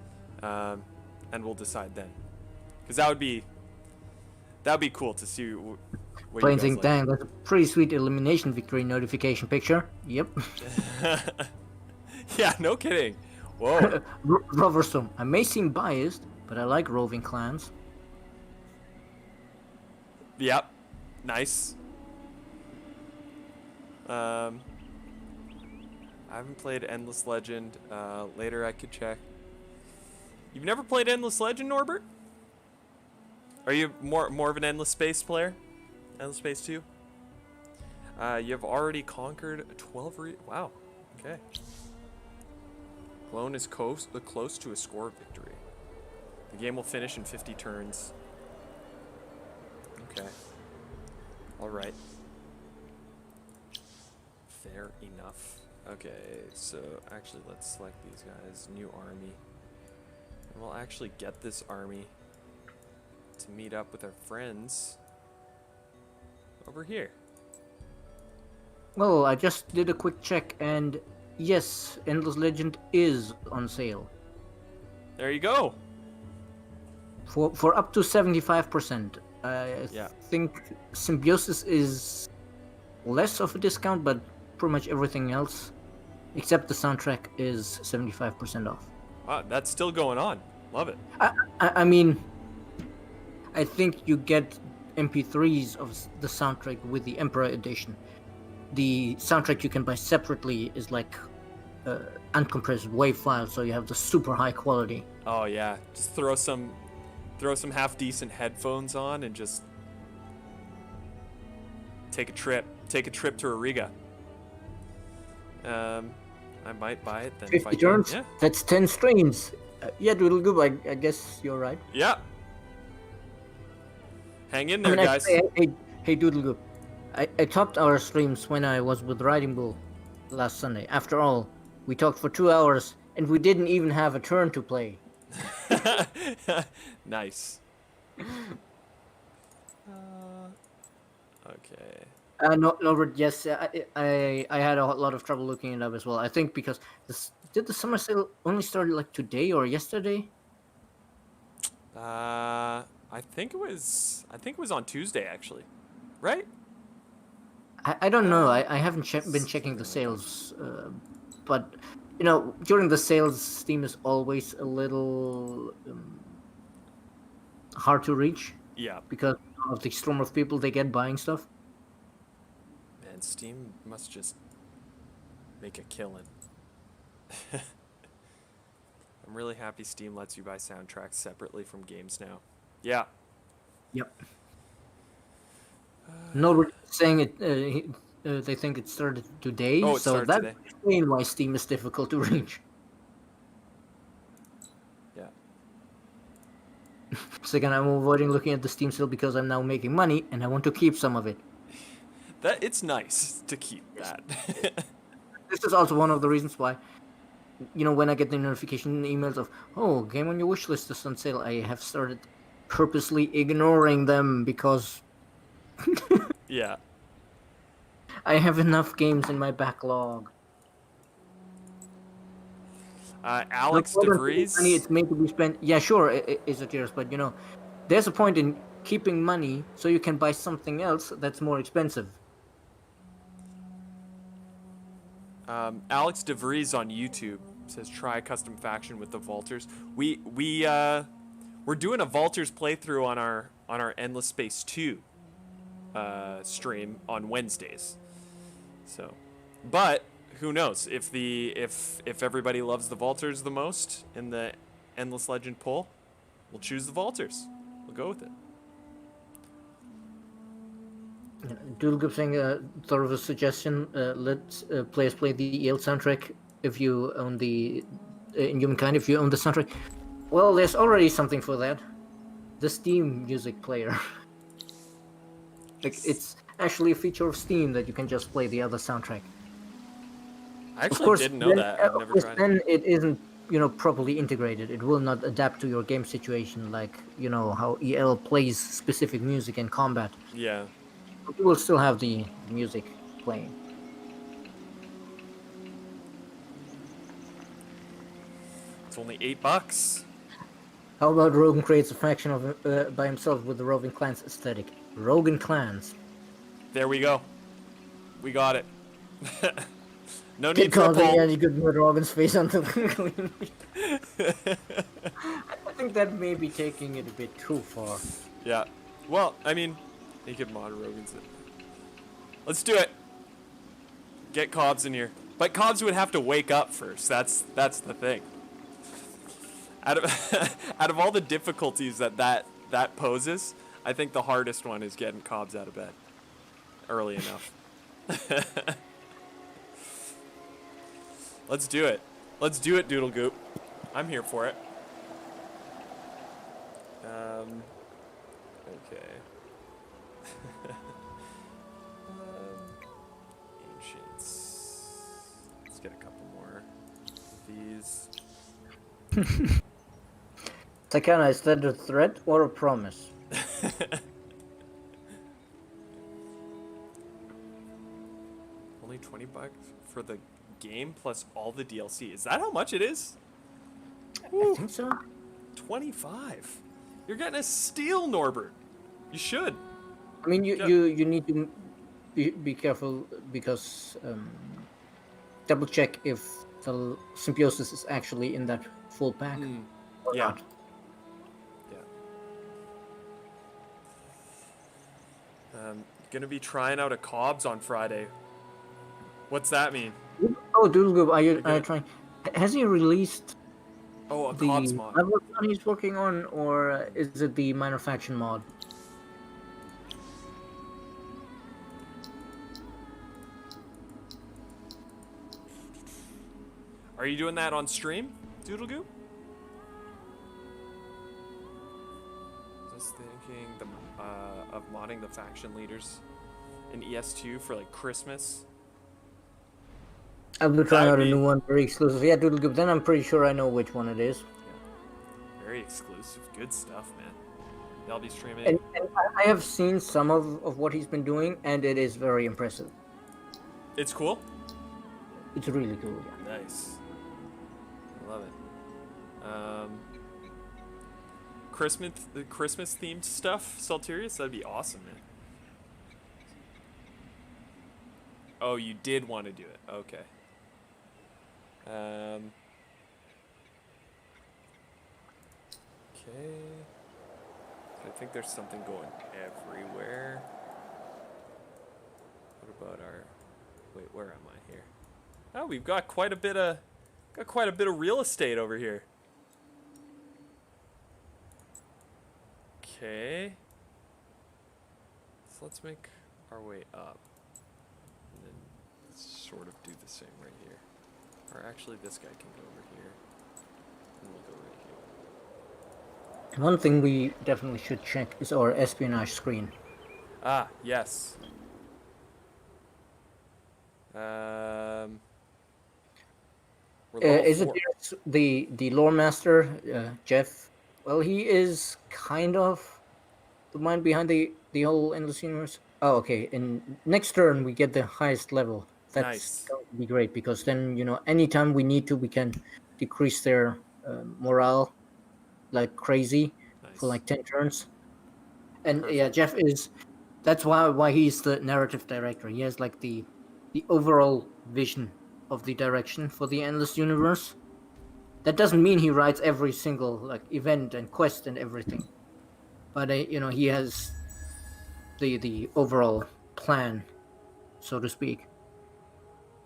and we'll decide then. Because that would be cool to see what Plain you guys saying, like. dang, that's a pretty sweet elimination victory notification picture. Yep. Yeah, no kidding. Whoa. Roverstorm. I may seem biased, but I like roving clans. Yep. Nice. I haven't played Endless Legend. Later I could check. You've never played Endless Legend, Norbert? Are you more of an Endless Space player? Endless Space 2? You've already conquered 12 wow. Okay. Clone is close to a score victory. The game will finish in 50 turns. Okay. Alright. Fair enough. Okay, so actually let's select these guys. New army. And we'll actually get this army to meet up with our friends over here. Well, I just did a quick check, and yes, Endless Legend is on sale There you go. for up to 75%. I Yeah. think Symbiosis is less of a discount, but pretty much everything else, except the soundtrack, is 75% off. Wow, that's still going on. Love it. I mean, I think you get MP3s of the soundtrack with the Emperor edition. The soundtrack you can buy separately is like uncompressed WAV file, so you have the super high quality. Oh yeah, just throw some half decent headphones on and just take a trip to Ariga. I might buy it then. 50 turns? Yeah. That's 10 streams. Yeah, Doodle Goob, I guess you're right. Yeah. Hang in there, guys. Actually, hey, Doodle Goob. I topped our streams when I was with Riding Bull last Sunday. After all, we talked for 2 hours and we didn't even have a turn to play. Nice. Okay. No, Norbert. Yes, I had a lot of trouble looking it up as well. I think because did the summer sale only start like today or yesterday? I think it was on Tuesday actually, right? I don't know. I haven't been checking the Something like that. sales, but during the sales, Steam is always a little hard to reach Yeah, because of the storm of people they get buying stuff. man, Steam must just make a killing. I'm really happy Steam lets you buy soundtracks separately from games now. Yeah. Yep. Norbert saying it. They think it started today, Oh, it so started that today. explains why Steam is difficult to reach. Yeah. Second, I'm avoiding looking at the Steam sale because I'm now making money and I want to keep some of it. That it's nice to keep Yes. that. This is also one of the reasons why, when I get the notification emails of, oh, game on your wish list is on sale, I have started purposely ignoring them because Yeah. I have enough games in my backlog. Look, Alex more than saving money, DeVries. it's made to be spent. Yeah, sure, is a tears, but there's a point in keeping money so you can buy something else that's more expensive. Alex DeVries on YouTube says try custom faction with the Vaulters. We're doing a Vaulters playthrough on our Endless Space 2 stream on Wednesdays. So, but who knows if everybody loves the Vaulters the most in the Endless Legend poll, we'll choose the Vaulters. We'll go with it. Doodlegub saying thought of a suggestion. Let players play the EL soundtrack if you own the in Humankind. If you own the soundtrack, well, there's already something for that. The Steam music player. Like it's actually a feature of Steam that you can just play the other soundtrack. I Of actually course, didn't know then, that. I've of never course, tried it. then it isn't properly integrated. It will not adapt to your game situation, like how EL plays specific music in combat. Yeah. You will still have the music playing. It's only $8. How about Rogan creates a faction of by himself with the Roving Clans aesthetic? Rogan Clans. There we go. We got it. No Kid need for a calls poll. and you could put Rogan's face until I think that may be taking it a bit too far. Yeah. Well, I mean, he could mod Rogan's it. Let's do it. Get Cobbs in here. But Cobbs would have to wake up first. That's the thing. Out of out of all the difficulties that poses, I think the hardest one is getting Cobbs out of bed early enough. Let's do it. Let's do it, Doodle Goop. I'm here for it. Okay. Ancients. Let's get a couple more of these. Takana, is that a threat or a promise? Only $20 for the game plus all the DLC. Is that how much it is? I think so. 25. You're getting a steal, Norbert. You should. I mean, Yeah. you need to be careful because double check if the symbiosis is actually in that full pack or Yeah. not. Yeah. Gonna be trying out a Cobbs on Friday. What's that mean? Oh, Doodlegoob, are you Okay. trying? Has he released Oh, a the Cobbs mod. level one he's working on, or is it the minor faction mod? Are you doing that on stream, Doodle Goop? Just thinking of modding the faction leaders in ES2 for like Christmas. I'll be trying would out a be- new one, very exclusive. Yeah, Doodlegoob. Then I'm pretty sure I know which one it is. Very exclusive. Good stuff, man. I'll be streaming. And I have seen some of what he's been doing, and it is very impressive. It's cool. It's really cool. Yeah. Nice. I love it. Christmas themed stuff, Saltirius. That'd be awesome, man. Oh, you did want to do it. Okay. Okay. I think there's something going everywhere. What about our? Wait, where am I here? Oh, we've got quite a bit of real estate over here. Okay. So let's make our way up. And then sort of do the same right here. Or actually, this guy can go over here. And we'll go right here. One thing we definitely should check is our espionage screen. Ah, yes. We're level Is it 4. the lore master, Jeff? Well, he is kind of the mind behind the whole endless universe. Oh, okay. In next turn, we get the highest level. That's Nice. going to be great because then anytime we need to, we can decrease their morale like crazy for Nice. like 10 turns. And Perfect. yeah, Jeff is. That's why he's the narrative director. He has like the overall vision of the direction for the endless universe. That doesn't mean he writes every single like event and quest and everything, but he has the overall plan, so to speak.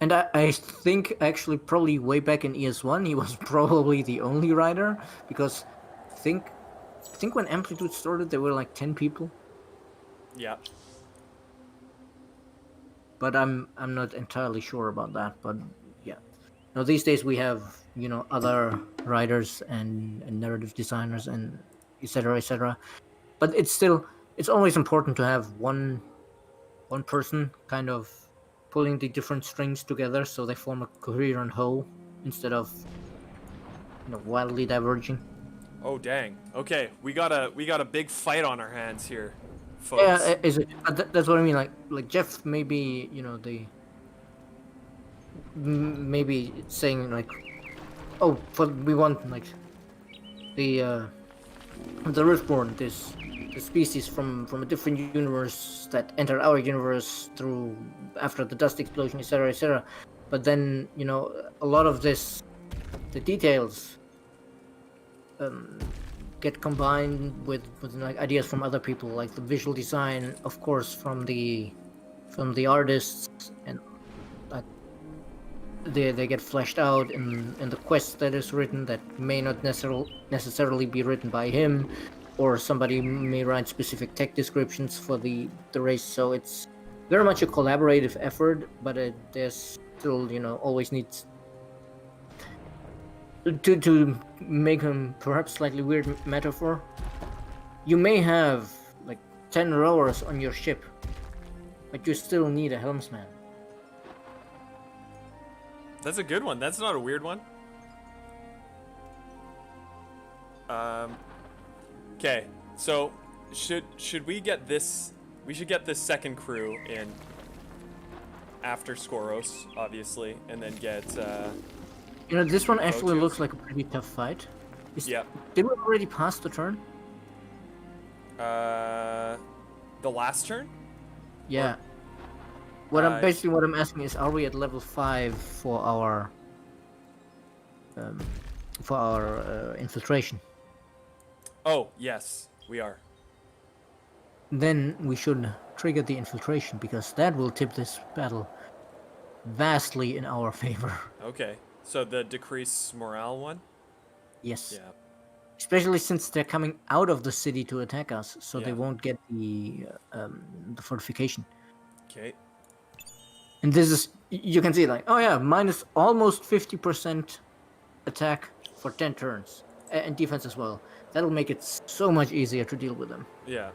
And I think actually probably way back in ES1 he was probably the only writer because I think when Amplitude started there were like 10 people, Yeah. but I'm not entirely sure about that. But yeah, now these days we have other writers and narrative designers and etc etc. But it's always important to have one person kind of pulling the different strings together so they form a coherent whole instead of wildly diverging. Oh dang. Okay, we got a big fight on our hands here, folks. Yeah, is it? That's what I mean. Like Jeff maybe maybe saying like, oh, we want like the Riftborn, this species from a different universe that entered our universe through after the dust explosion, etc., etc. But then a lot of the details get combined with like ideas from other people, like the visual design, of course, from the artists, and like they get fleshed out in the quest that is written that may not necessarily be written by him, or somebody may write specific tech descriptions for the race. So it's very much a collaborative effort, but there's still always needs to make a perhaps slightly weird metaphor. You may have like 10 rowers on your ship, but you still need a helmsman. That's a good one. That's not a weird one. Okay, so should we get this? We should get this second crew in after Skoros, obviously, and then get. This one actually Roaches. looks like a pretty tough fight. Yeah. Did we already pass the turn? The last turn? Yeah. What I'm asking is, are we at level 5 for our infiltration? Oh, yes, we are. Then we should trigger the infiltration because that will tip this battle vastly in our favor. Okay. So the decrease morale one? Yes. Yeah. Especially since they're coming out of the city to attack us, so they Yeah. won't get the fortification. Okay. And this is, you can see like, oh yeah, minus almost 50% attack for 10 turns. And defense as well. That'll make it so much easier to deal with them. Yeah.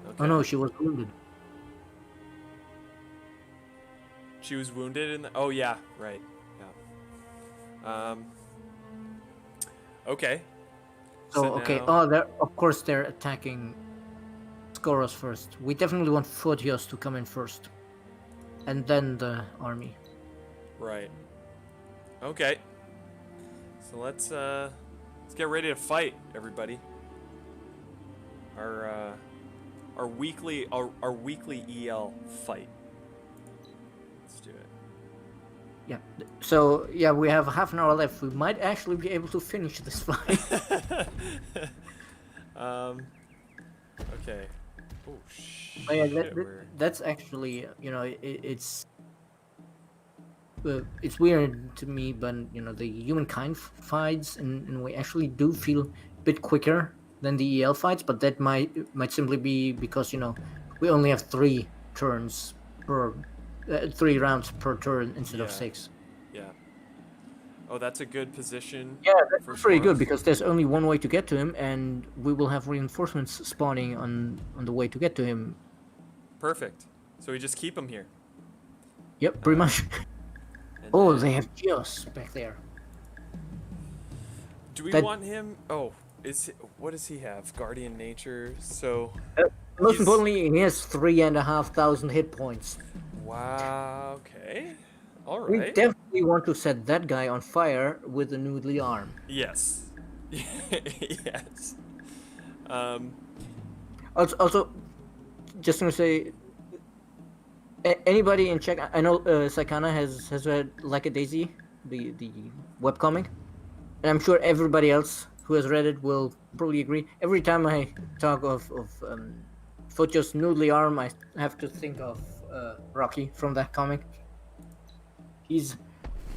Okay. Oh no, she was wounded. She was wounded in the. Oh yeah, right. Yeah. Okay. So okay. now- Oh, they're of course they're attacking Skoros first. We definitely want Photios to come in first, and then the army. Right. Okay. So let's get ready to fight, everybody. Our weekly EL fight. Let's do it. Yeah. So yeah, we have half an hour left. We might actually be able to finish this fight. Okay. Oh shit. Oh, yeah, we're- that's actually, it's weird to me, but the humankind fights, and we actually do feel a bit quicker than the EL fights, but that might simply be because we only have 3 turns per 3 rounds per turn instead of Yeah. 6. Yeah. Oh, that's a good position. Yeah, for that's pretty good Skoros. because there's only one way to get to him, and we will have reinforcements spawning on the way to get to him. Perfect. So we just keep him here. Yep, pretty much. And Oh, then- they have Geos back there. Do we that- want him? Oh, what does he have? Guardian nature. So Most He's- importantly, he has 3,500 hit points. wow. Okay. All We right. definitely want to set that guy on fire with a noodly arm. Yes. Yes. Um. Also, just gonna say, anybody in Czech, I know Sakana has read Like a Daisy, the webcomic, and I'm sure everybody else who has read it will probably agree. Every time I talk of Photios' noodly arm, I have to think of Rocky from that comic. He's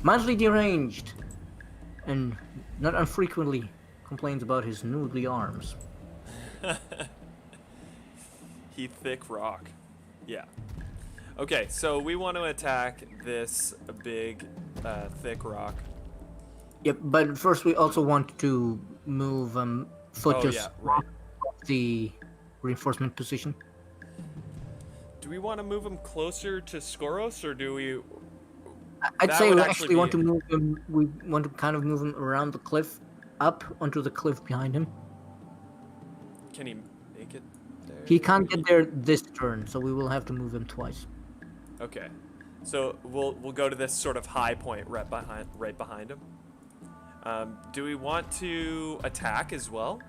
mildly deranged, and not unfrequently complains about his noodly arms. He thick rock. Yeah. Okay, so we want to attack this big, thick rock. Yep, but first we also want to move Photios Oh yeah, right. off the reinforcement position. Do we want to move him closer to Skoros, or do we? I'd That say would we actually actually want be- to move him. We want to kind of move him around the cliff, up onto the cliff behind him. Can he make it there? He can't get there this turn, so we will have to move him twice. Okay, so we'll go to this sort of high point right behind him. Do we want to attack as well?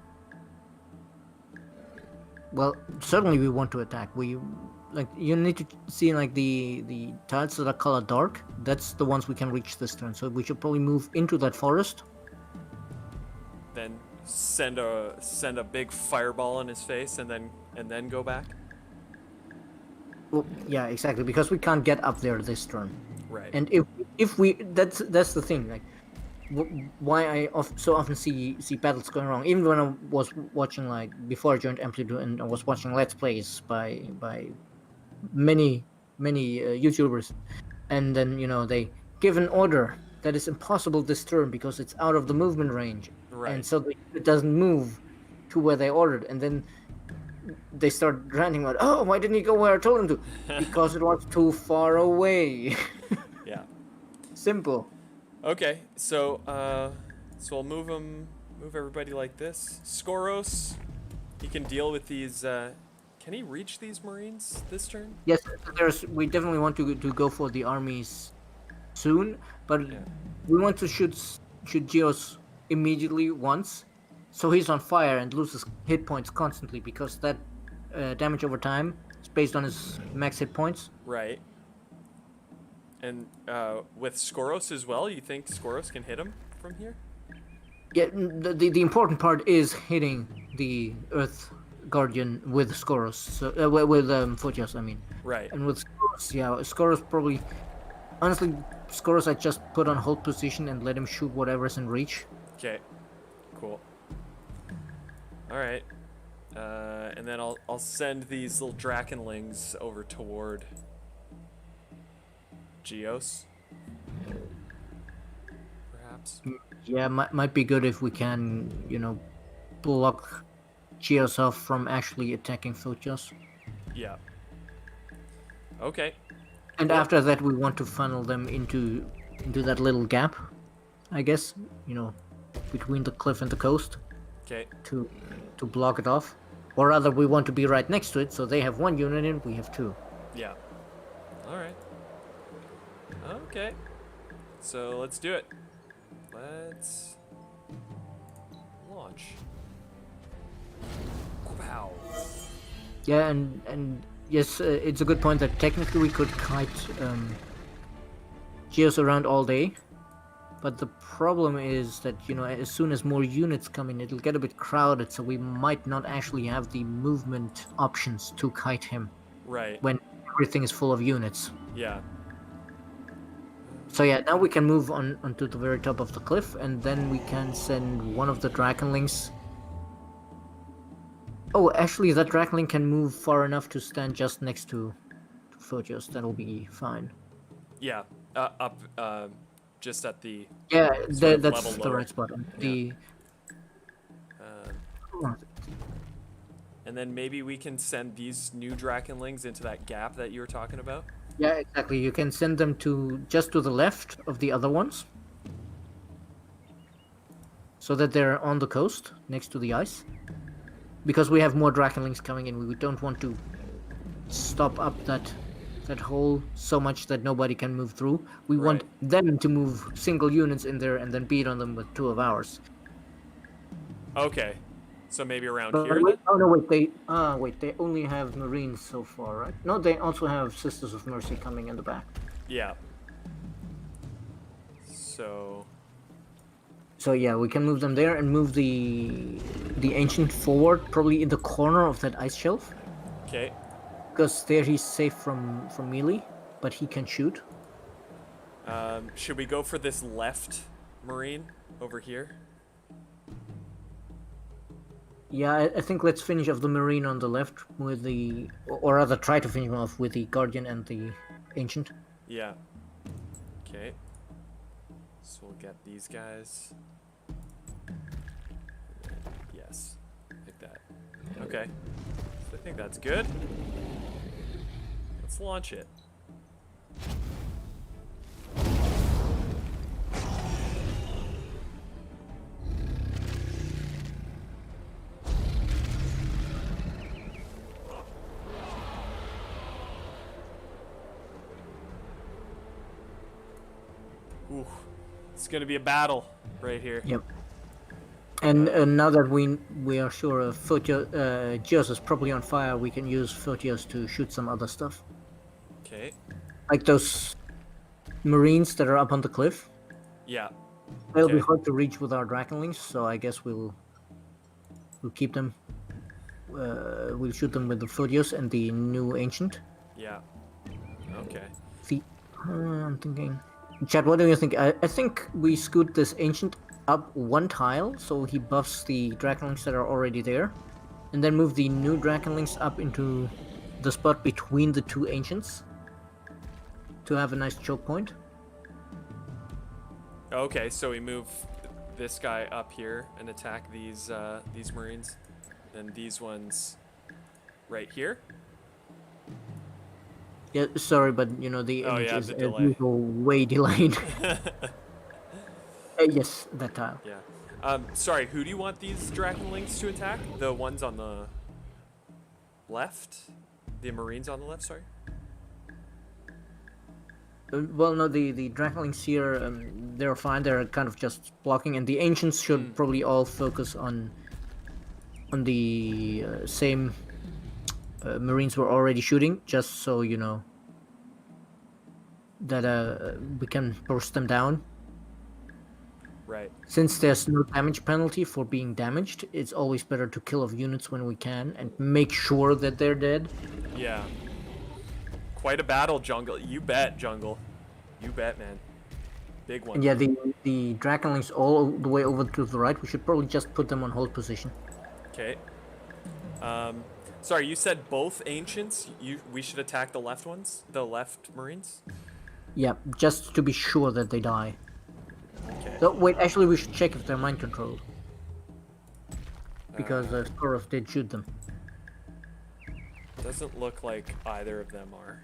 Well, certainly we want to attack. You need to see the tiles that are colored dark. That's the ones we can reach this turn. So we should probably move into that forest. Then send a big fireball in his face, and then go back. Well, yeah, exactly, because we can't get up there this turn. Right. And if we that's the thing, like why I so often see battles going wrong. Even when I was watching, like before I joined Amplitude, and I was watching Let's Plays by many YouTubers, and then they give an order that is impossible this turn because it's out of the movement range, Right. and so it doesn't move to where they ordered, and then they start ranting about, oh, why didn't he go where I told him to? Because it was too far away. Yeah. Simple. Okay, so we'll move everybody like this. Skoros, he can deal with these. Can he reach these Marines this turn? Yes, we definitely want to go for the armies soon, but Yeah. we want to shoot Geos immediately once, so he's on fire and loses hit points constantly, because that damage over time is based on his max hit points. Right. And with Skoros as well, you think Skoros can hit him from here? Yeah, the important part is hitting the Earth Guardian with Skoros, so with Photios, I mean. Right. And with Skoros, yeah, Skoros probably. Honestly, Skoros I just put on hold position and let him shoot whatever's in reach. Okay. Cool. All right. And then I'll send these little Drakenlings over toward Geos. Perhaps. Yeah, might be good if we can, block Geos off from actually attacking Photios. Yeah. Okay. And after that, we want to funnel them into that little gap, I guess, between the cliff and the coast. Okay. to block it off, or rather, we want to be right next to it, so they have one unit in, we have two. Yeah. All right. Okay. So let's do it. Let's launch. Wow. Yeah, and yes, it's a good point that technically we could kite Geos around all day, but the problem is that, you know, as soon as more units come in, it'll get a bit crowded, so we might not actually have the movement options to kite him Right. when everything is full of units. Yeah. So yeah, now we can move on onto the very top of the cliff, and then we can send one of the Drakenlings. Oh, actually, that Drakenling can move far enough to stand just next to Photios. That'll be fine. Yeah. Up. Just at the. Yeah, Sort of that's level the lower. right spot. Yeah. The And then maybe we can send these new Drakenlings into that gap that you were talking about. yeah, exactly. You can send them to just to the left of the other ones, so that they're on the coast next to the ice. Because we have more Drakenlings coming in, we don't want to stop up that hole so much that nobody can move through. We want them to move single units in there and then beat on them with two of ours. Okay. So maybe around But here wait, then? oh no, wait, they only have Marines so far, right? No, they also have Sisters of Mercy coming in the back. Yeah. So. So yeah, we can move them there and move the Ancient forward, probably in the corner of that ice shelf. Okay. Because there he's safe from melee, but he can shoot. Should we go for this left Marine over here? Yeah, I think let's finish off the Marine on the left with the, or rather try to finish him off with the Guardian and the Ancient. Yeah. Okay. So we'll get these guys. Yes. Like that. Okay. So I think that's good. Let's launch it. Ooh. It's gonna be a battle right here. Yep. And now that we are sure Geos is probably on fire, we can use Photios to shoot some other stuff. Okay. Like those Marines that are up on the cliff. Yeah. They'll be Okay. hard to reach with our Drakenlings, so I guess we'll keep them. We'll shoot them with the Photios and the new Ancient. Yeah. Okay. I'm thinking. Chad, what do you think? I think we scoot this Ancient up one tile, so he buffs the Drakenlings that are already there, and then move the new Drakenlings up into the spot between the two Ancients to have a nice choke point. Okay, so we move this guy up here and attack these Marines, and these ones right here. Yeah, sorry, but you know the Oh, image yeah, is the as delay. usual way delayed. Yes, that tile. Yeah. Sorry, who do you want these Drakenlings to attack? The ones on the left? The Marines on the left, sorry? Well, no, the Drakenlings here, they're fine. They're kind of just blocking, and the Ancients should probably all focus on the same Marines we're already shooting, just so you know that we can burst them down. Right. Since there's no damage penalty for being damaged, it's always better to kill off units when we can and make sure that they're dead. Yeah. Quite a battle, Jungle. You bet, Jungle. You bet, man. Big one. And yeah, the Drakenlings all the way over to the right, we should probably just put them on hold position. Okay. Sorry, you said both Ancients? We should attack the left ones? The left Marines? Yeah, just to be sure that they die. Okay. So, wait, actually we should check if they're mind controlled. Because Skorov did shoot them. Doesn't look like either of them are.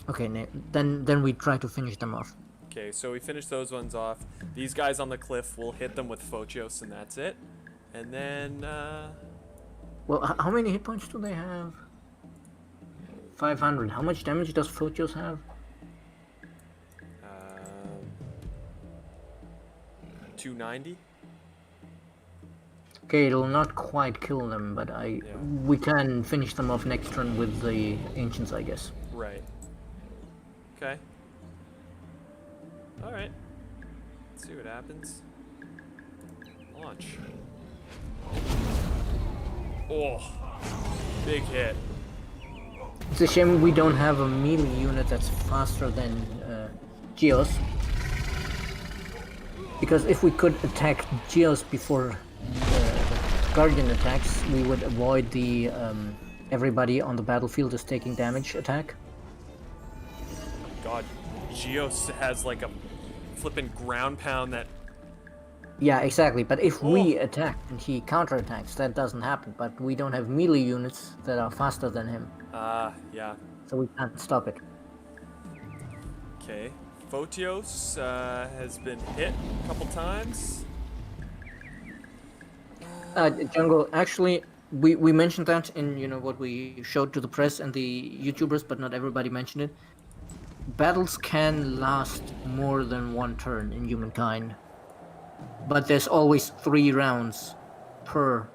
Okay, then we try to finish them off. Okay, so we finish those ones off. These guys on the cliff, we'll hit them with Photios and that's it. And then, Well, how many hit points do they have? 500. How much damage does Photios have? 290. Okay, it'll not quite kill them, but we can finish them off next turn with the ancients, I guess. Right. Okay. All right. Let's see what happens. Launch. Oh, big hit. It's a shame we don't have a melee unit that's faster than Geos. Because if we could attack Geos before Guardian attacks, we would avoid the everybody on the battlefield is taking damage attack. God, Geos has like a flippin' ground pound that. Yeah, exactly. But if we attack and he counterattacks, that doesn't happen. But we don't have melee units that are faster than him. Yeah. So we can't stop it. Okay. Photios has been hit a couple times. Jungle, actually, we mentioned that in what we showed to the press and the YouTubers, but not everybody mentioned it. Battles can last more than one turn in Humankind, but there's always 3 rounds per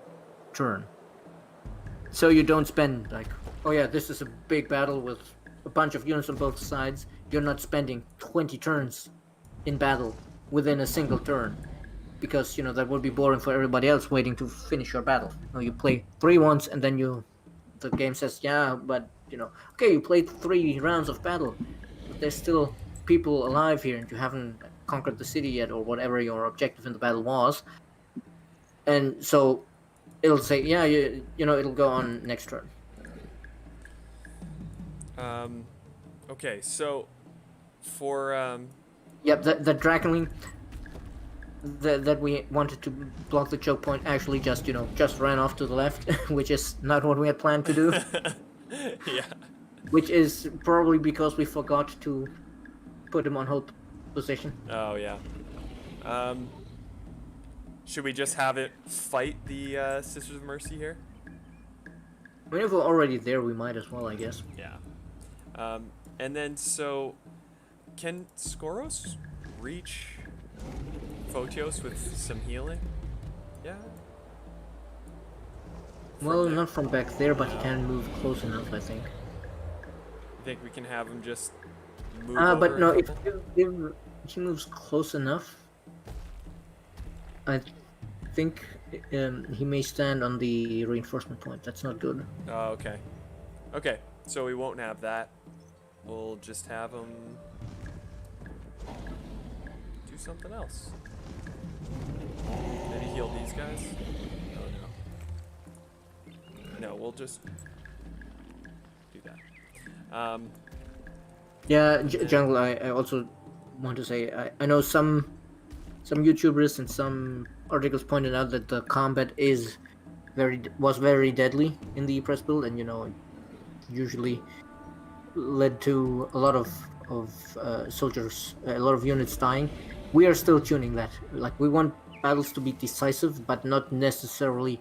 turn. So you don't spend like, oh yeah, this is a big battle with a bunch of units on both sides. You're not spending 20 turns in battle within a single turn, because that would be boring for everybody else waiting to finish your battle. You play 3 once and then the game says, yeah, but okay, you played 3 rounds of battle, but there's still people alive here and you haven't conquered the city yet, or whatever your objective in the battle was. And so it'll say, yeah, it'll go on next turn. Okay, so for Yep, the Dragonling that we wanted to block the choke point actually just ran off to the left, which is not what we had planned to do. yeah. Which is probably because we forgot to put him on hold position. Oh yeah. Should we just have it fight the Sisters of Mercy here? I mean, if we're already there, we might as well, I guess. Yeah. And then so, can Skoros reach Photios with some healing? Yeah. Well, not from back there, but he can move close enough, I think. You think we can have him just move But over no, a if couple? he moves close enough, I think he may stand on the reinforcement point. That's not good. Oh, okay. Okay, so we won't have that. We'll just have him do something else. Maybe heal these guys? Oh no. No, we'll just do that. Yeah, Jungle, I also want to say, I know some YouTubers and some articles pointed out that the combat was very deadly in the press build, and usually led to a lot of soldiers, a lot of units dying. We are still tuning that. Like, we want battles to be decisive, but not necessarily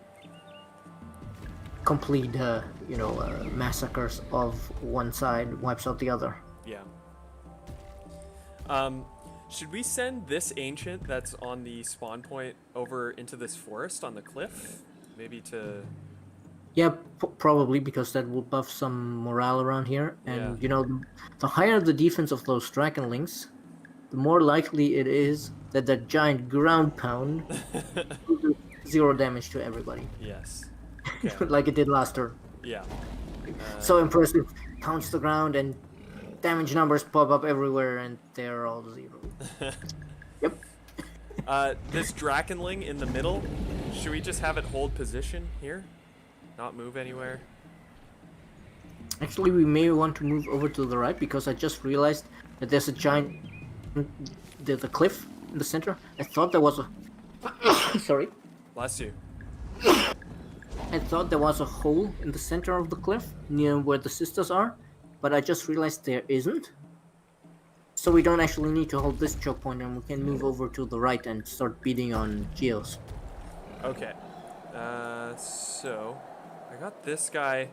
complete, massacres of one side wipes out the other. Yeah. Should we send this ancient that's on the spawn point over into this forest on the cliff? Maybe to... Yeah, probably, because that will buff some morale around here. And, the higher the defense of those Dragonlings, the more likely it is that that giant ground pound will do 0 damage to everybody. Yes. Okay. Like it did last turn. Yeah. So impressive. Pounds the ground and damage numbers pop up everywhere and they're all 0. Yep. This Drakenling in the middle, should we just have it hold position here? Not move anywhere? Actually, we may want to move over to the right, because I just realized that there's a giant... the cliff in the center. I thought there was a... Sorry. Bless you. I thought there was a hole in the center of the cliff, near where the sisters are, but I just realized there isn't. So we don't actually need to hold this choke point, and we can move over to the right and start beating on Geos. Okay. So I got this guy,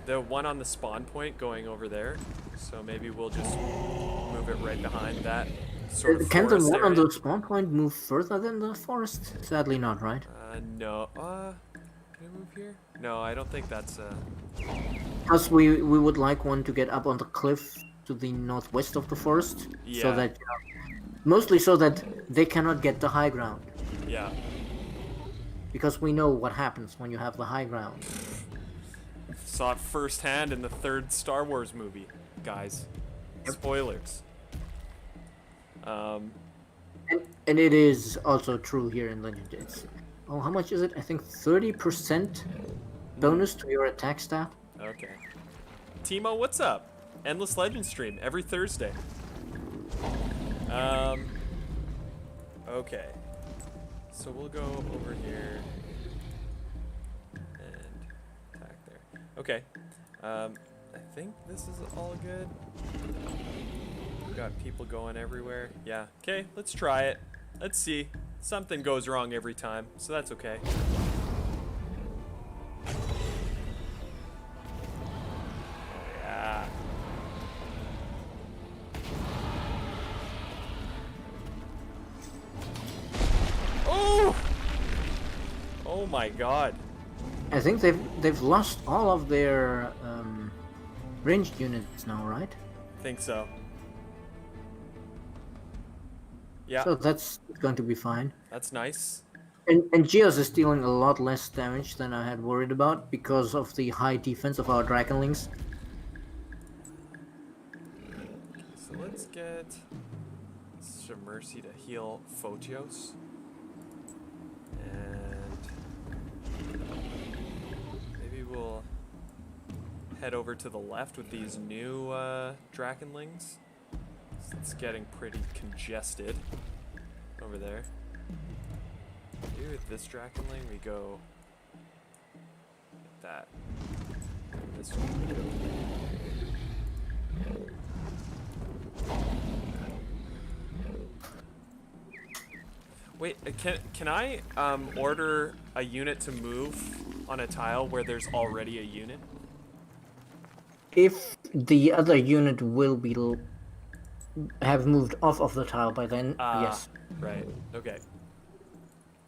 the one on the spawn point going over there. So maybe we'll just move it right behind that sort of Can the forest one on area. the spawn point move further than the forest? Sadly not, right? No. Can I move here? No, I don't think that's Because we would like one to get up on the cliff to the northwest of the forest, so Yeah. that mostly so that they cannot get the high ground. Yeah. Because we know what happens when you have the high ground. Saw it firsthand in the third Star Wars movie, guys. Spoilers. And it is also true here in Legend. It's how much is it? I think 30% bonus to your attack stat. Okay. Timo, what's up? Endless Legend stream every Thursday. Okay. So we'll go over here and attack there. Okay. I think this is all good. We've got people going everywhere. Yeah. Okay, let's try it. Let's see. Something goes wrong every time, so that's okay. Yeah. Oh! Oh my god. I think they've lost all of their ranged units now, right? Think so. Yeah, So that's going to be fine. that's nice. And Geos is dealing a lot less damage than I had worried about because of the high defense of our Dragonlings. So let's get Sister Mercy to heal Photios. And maybe we'll head over to the left with these new Dragonlings. It's getting pretty congested over there. Maybe with this Dragonling we go like that. This one we go. Wait, can I order a unit to move on a tile where there's already a unit? If the other unit will be have moved off of the tile by then, yes. Right. Okay.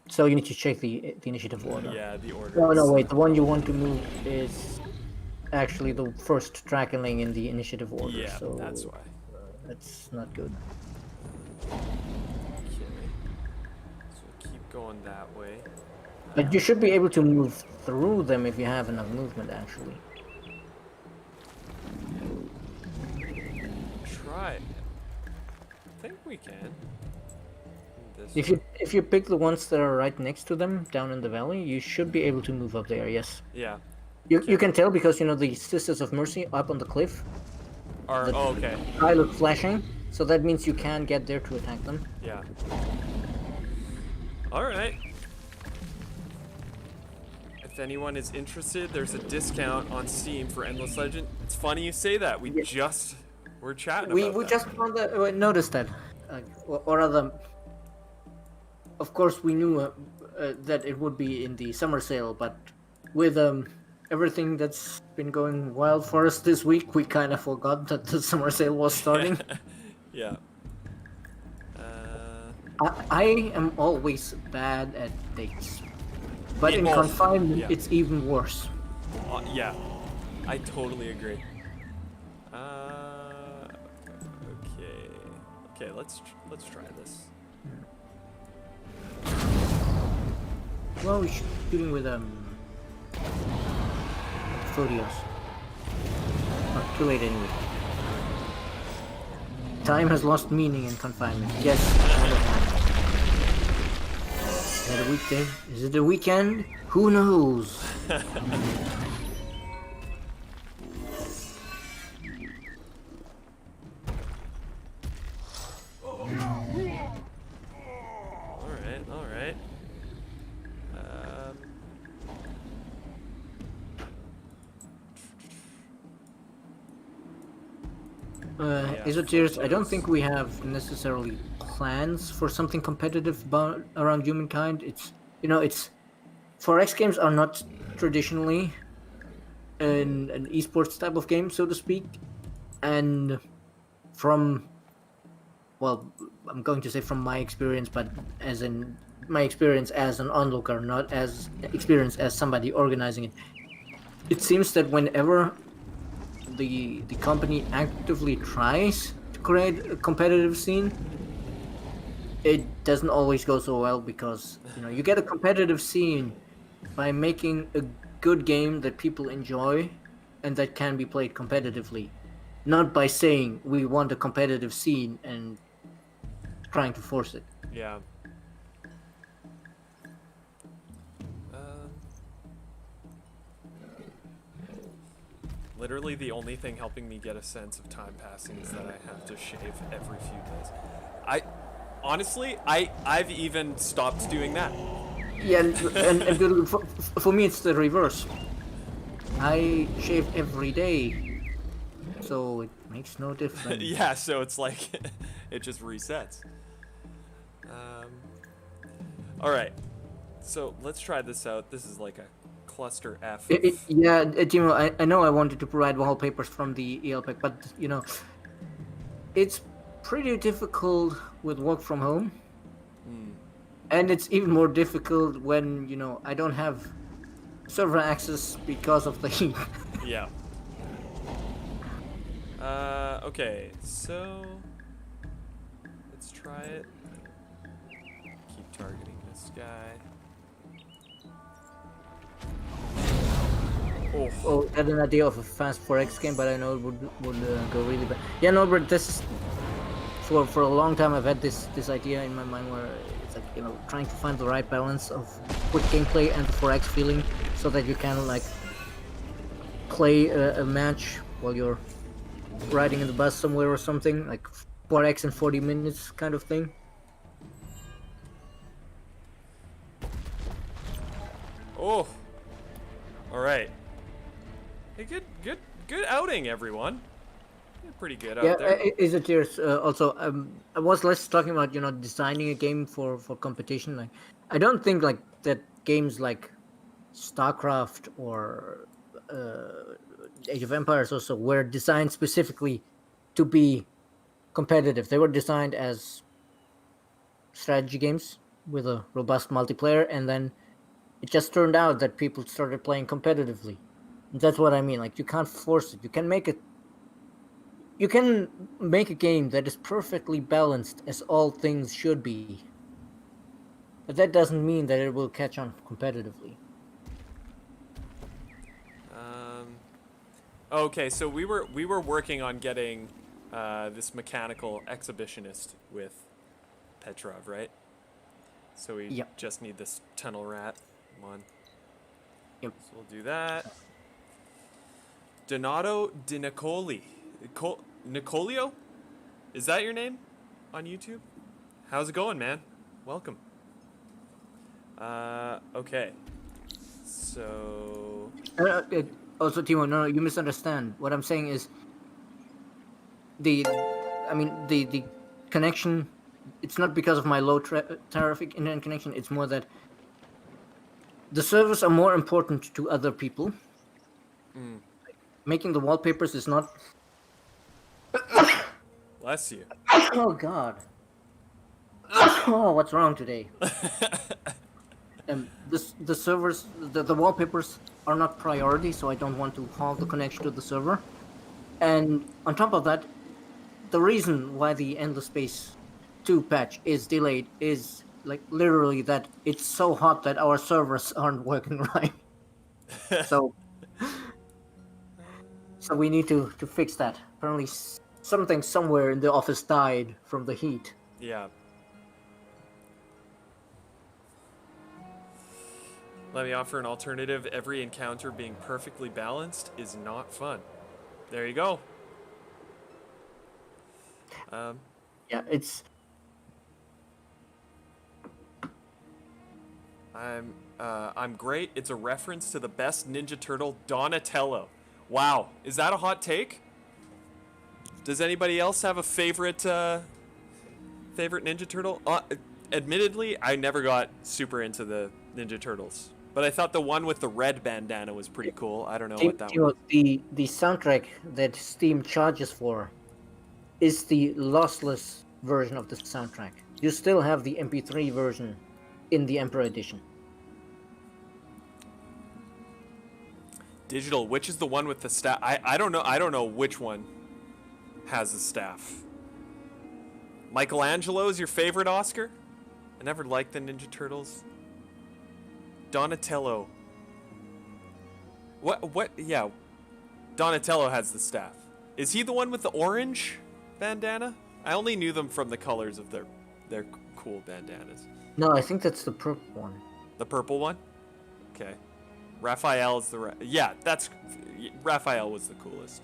So you need to check the initiative order. Yeah, the order. No, is- wait. The one you want to move is actually the first Dragonling in the initiative order. Yeah, so that's why. that's not good. Okay. So keep going that way. But you should be able to move through them if you have enough movement, actually. Try it. I think we can. This If you pick the ones that are right next to them down in the valley, you should be able to move up there. Yes. Yeah. You can tell because you know the Sisters of Mercy up on the cliff. Are oh, okay. I look flashing, so that means you can get there to attack them. Yeah. All right. If anyone is interested, there's a discount on Steam for Endless Legend. It's funny you say that. We just were chatting We about that. just found that, noticed that, or rather, of course we knew that it would be in the summer sale, but with everything that's been going wild for us this week, we kind of forgot that the summer sale was starting. Yeah. I am always bad at dates, but Yeah, in well, confinement yeah. it's even worse. Yeah. I totally agree. Okay. Okay, let's try this. Well, we're shooting with Photios. Oh, too late anyway. Time has lost meaning in confinement. Yes. Is it a weekday? Is it a weekend? Who knows? All right. Esoteers, I don't think we have necessarily plans for something competitive around humankind. It's, you know, it's 4X games are not traditionally an esports type of game, so to speak. And from, well, I'm going to say from my experience, but as in my experience as an onlooker, not as experience as somebody organizing it. It seems that whenever the company actively tries to create a competitive scene, it doesn't always go so well because you get a competitive scene by making a good game that people enjoy and that can be played competitively, not by saying we want a competitive scene and trying to force it. Yeah. Um, Literally, the only thing helping me get a sense of time passing is that I have to shave every few days. Honestly, I've even stopped doing that. Yeah, and for me it's the reverse. I shave every day, so it makes no difference. Yeah, so it's like it just resets. All right, so let's try this out. This is like a cluster F. Yeah, Timo, I know I wanted to provide wallpapers from the EL pack, but it's pretty difficult with work from home. And it's even more difficult when, I don't have server access because of the heat. Yeah. Okay, so let's try it. Keep targeting this guy. Oh, Oh, I had an idea of a fast 4X game, but I know it would go really bad. Yeah, no, but this is, for a long time I've had this idea in my mind where it's like, trying to find the right balance of quick gameplay and the 4X feeling so that you can like play a match while you're riding in the bus somewhere or something, like 4X in 40 minutes kind of thing. oh. All right. Hey, good outing, everyone. You're pretty good out there. Is it yours? Also, I was less talking about designing a game for competition. Like, I don't think like that games like StarCraft or Age of Empires also were designed specifically to be competitive. They were designed as strategy games with a robust multiplayer, and then it just turned out that people started playing competitively. And that's what I mean. Like, you can't force it. You can make a game that is perfectly balanced as all things should be. But that doesn't mean that it will catch on competitively. Okay, so we were working on getting this mechanical exhibitionist with Petrov, right? So we Yep. just need this tunnel rat. Come on. Yep. So we'll do that. Donato Di Nicoli. Nicolio? Is that your name on YouTube? How's it going, man? Welcome. Okay. So... Also, Timo, no, you misunderstand. What I'm saying is the connection. It's not because of my low traffic internet connection. It's more that the servers are more important to other people. Making the wallpapers is not. Bless you. Oh God. Oh, what's wrong today? The servers, the wallpapers are not priority, so I don't want to halt the connection to the server. And on top of that, the reason why the Endless Space 2 patch is delayed is like literally that it's so hot that our servers aren't working right. So we need to fix that. Apparently something somewhere in the office died from the heat. Yeah. Let me offer an alternative. Every encounter being perfectly balanced is not fun. There you go. Yeah, it's... I'm great. It's a reference to the best Ninja Turtle, Donatello. Wow, is that a hot take? Does anybody else have a favorite favorite Ninja Turtle? Admittedly, I never got super into the Ninja Turtles But I thought the one with the red bandana was pretty cool. I don't know Steam, what that you one. know, the soundtrack that Steam charges for is the lossless version of the soundtrack. You still have the MP3 version in the Emperor Edition. Digital, which is the one with the staff? I don't know. I don't know which one has the staff. Michelangelo is your favorite Oscar? I never liked the Ninja Turtles. Donatello. What? Yeah. Donatello has the staff. Is he the one with the orange bandana? I only knew them from the colors of their cool bandanas. No, I think that's the purple one. The purple one? Okay. Raphael is yeah, Raphael was the coolest.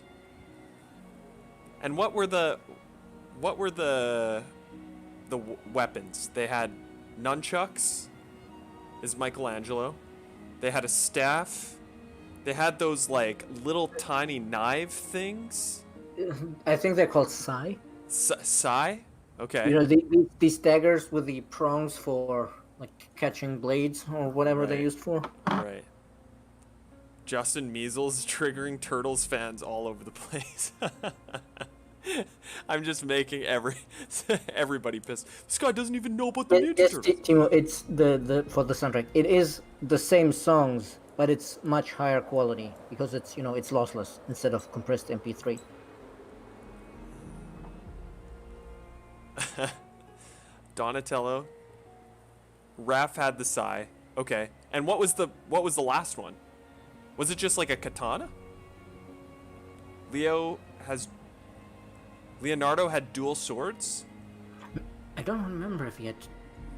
And what were the weapons? They had nunchucks. Is Michelangelo. They had a staff. They had those like little tiny knife things. I think they're called sai. Sai? Okay. You know, these daggers with the prongs for like catching blades or whatever they're Right. used for. Right. Justin Measles triggering Turtles fans all over the place. I'm just making everybody pissed. This guy doesn't even know about the Ninja Yes, Turtles. Timo, it's the for the soundtrack. It is the same songs, but it's much higher quality because it's it's lossless instead of compressed MP3. Donatello. Raph had the sai. Okay. And what was the last one? Was it just like a katana? Leonardo had dual swords? I don't remember if he had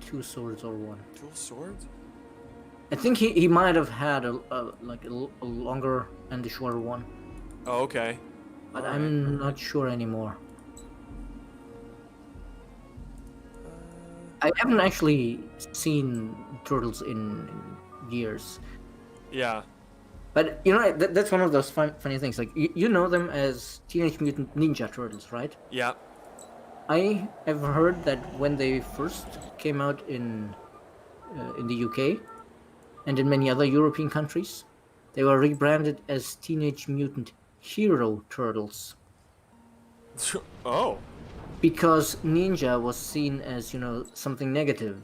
two swords or one. Dual swords? I think he might have had a longer and a shorter one, Oh, okay. but Alright. I'm not sure anymore. I haven't actually seen Turtles in years. Yeah. But that's one of those funny things. Like you know them as Teenage Mutant Ninja Turtles, right? Yeah. I have heard that when they first came out in the UK and in many other European countries, they were rebranded as Teenage Mutant Hero Turtles Oh, because ninja was seen as something negative.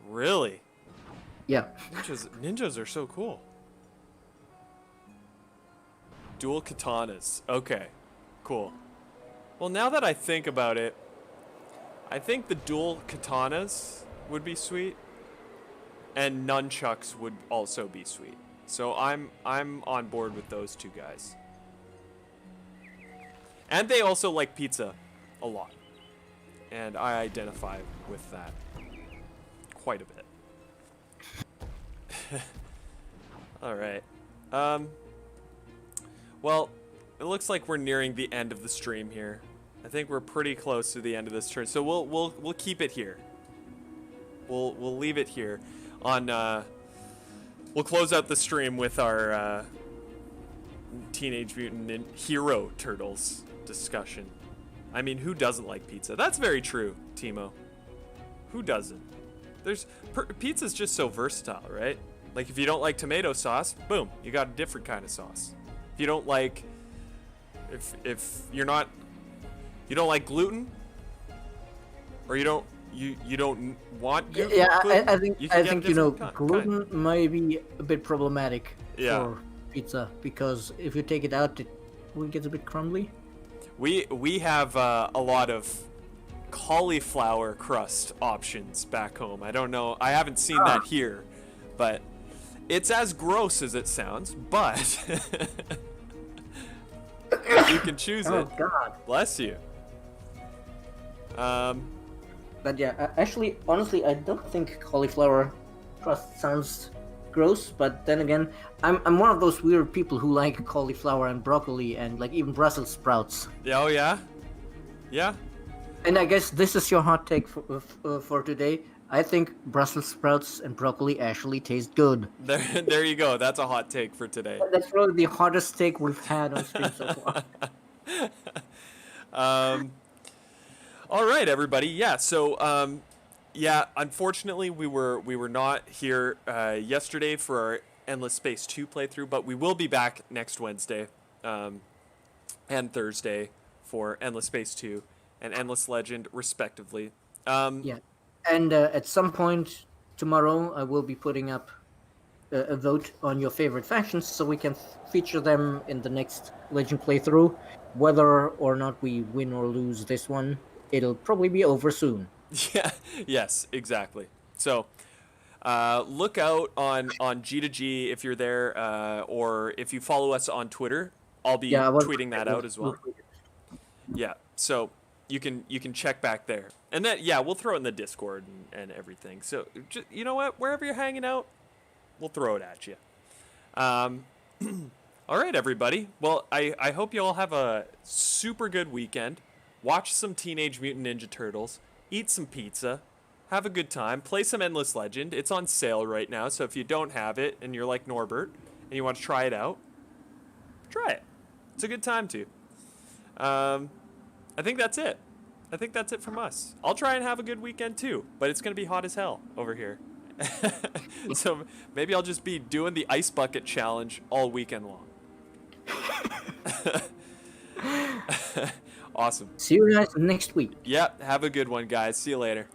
really? Yeah. Ninjas are so cool. Dual katanas. Okay. Cool. Well, now that I think about it, I think the dual katanas would be sweet, and nunchucks would also be sweet. So I'm on board with those two guys. And they also like pizza a lot. And I identify with that quite a bit. All right. Well, it looks like we're nearing the end of the stream here. I think we're pretty close to the end of this turn, so we'll keep it here. We'll leave it here. We'll close out the stream with our Teenage Mutant Hero Turtles discussion. I mean, who doesn't like pizza? That's very true, Timo. Who doesn't? Pizza's just so versatile, right? Like if you don't like tomato sauce, boom, you got a different kind of sauce. If you don't like, if you don't like gluten, or you don't want gluten. Yeah, gluten, I think you can get different gluten might be a bit problematic Yeah. for pizza because if you take it out, it gets a bit crumbly. We have a lot of cauliflower crust options back home. I don't know. I haven't seen that here, but it's as gross as it sounds. But you can choose Oh it. God! Bless you. But yeah, actually, honestly, I don't think cauliflower crust sounds gross. But then again, I'm one of those weird people who like cauliflower and broccoli and like even Brussels sprouts. Oh yeah, yeah. And I guess this is your hot take for today. I think Brussels sprouts and broccoli actually taste good. There you go. That's a hot take for today. That's probably the hottest take we've had on stream so far. All right, everybody. Yeah. So, Yeah, unfortunately, we were not here yesterday for our Endless Space 2 playthrough, but we will be back next Wednesday and Thursday for Endless Space 2 and Endless Legend, respectively. Yeah, and at some point tomorrow, I will be putting up a vote on your favorite factions, so we can feature them in the next Legend playthrough. Whether or not we win or lose this one, it'll probably be over soon. Yeah, yes, exactly. So look out on G2G if you're there, or if you follow us on Twitter. I'll be Yeah, tweeting that out as well. Yeah, so you can check back there, and then yeah, we'll throw it in the Discord and everything. So just, you know what, wherever you're hanging out, we'll throw it at you. All right, everybody. Well, I hope you all have a super good weekend. Watch some Teenage Mutant Ninja Turtles. Eat some pizza. Have a good time. Play some Endless Legend. It's on sale right now, so if you don't have it and you're like Norbert and you want to try it out, try it. It's a good time to. I think that's it. I think that's it from us. I'll try and have a good weekend too, but it's going to be hot as hell over here. So maybe I'll just be doing the ice bucket challenge all weekend long. Awesome. See you guys next week. Yep. Have a good one, guys. See you later.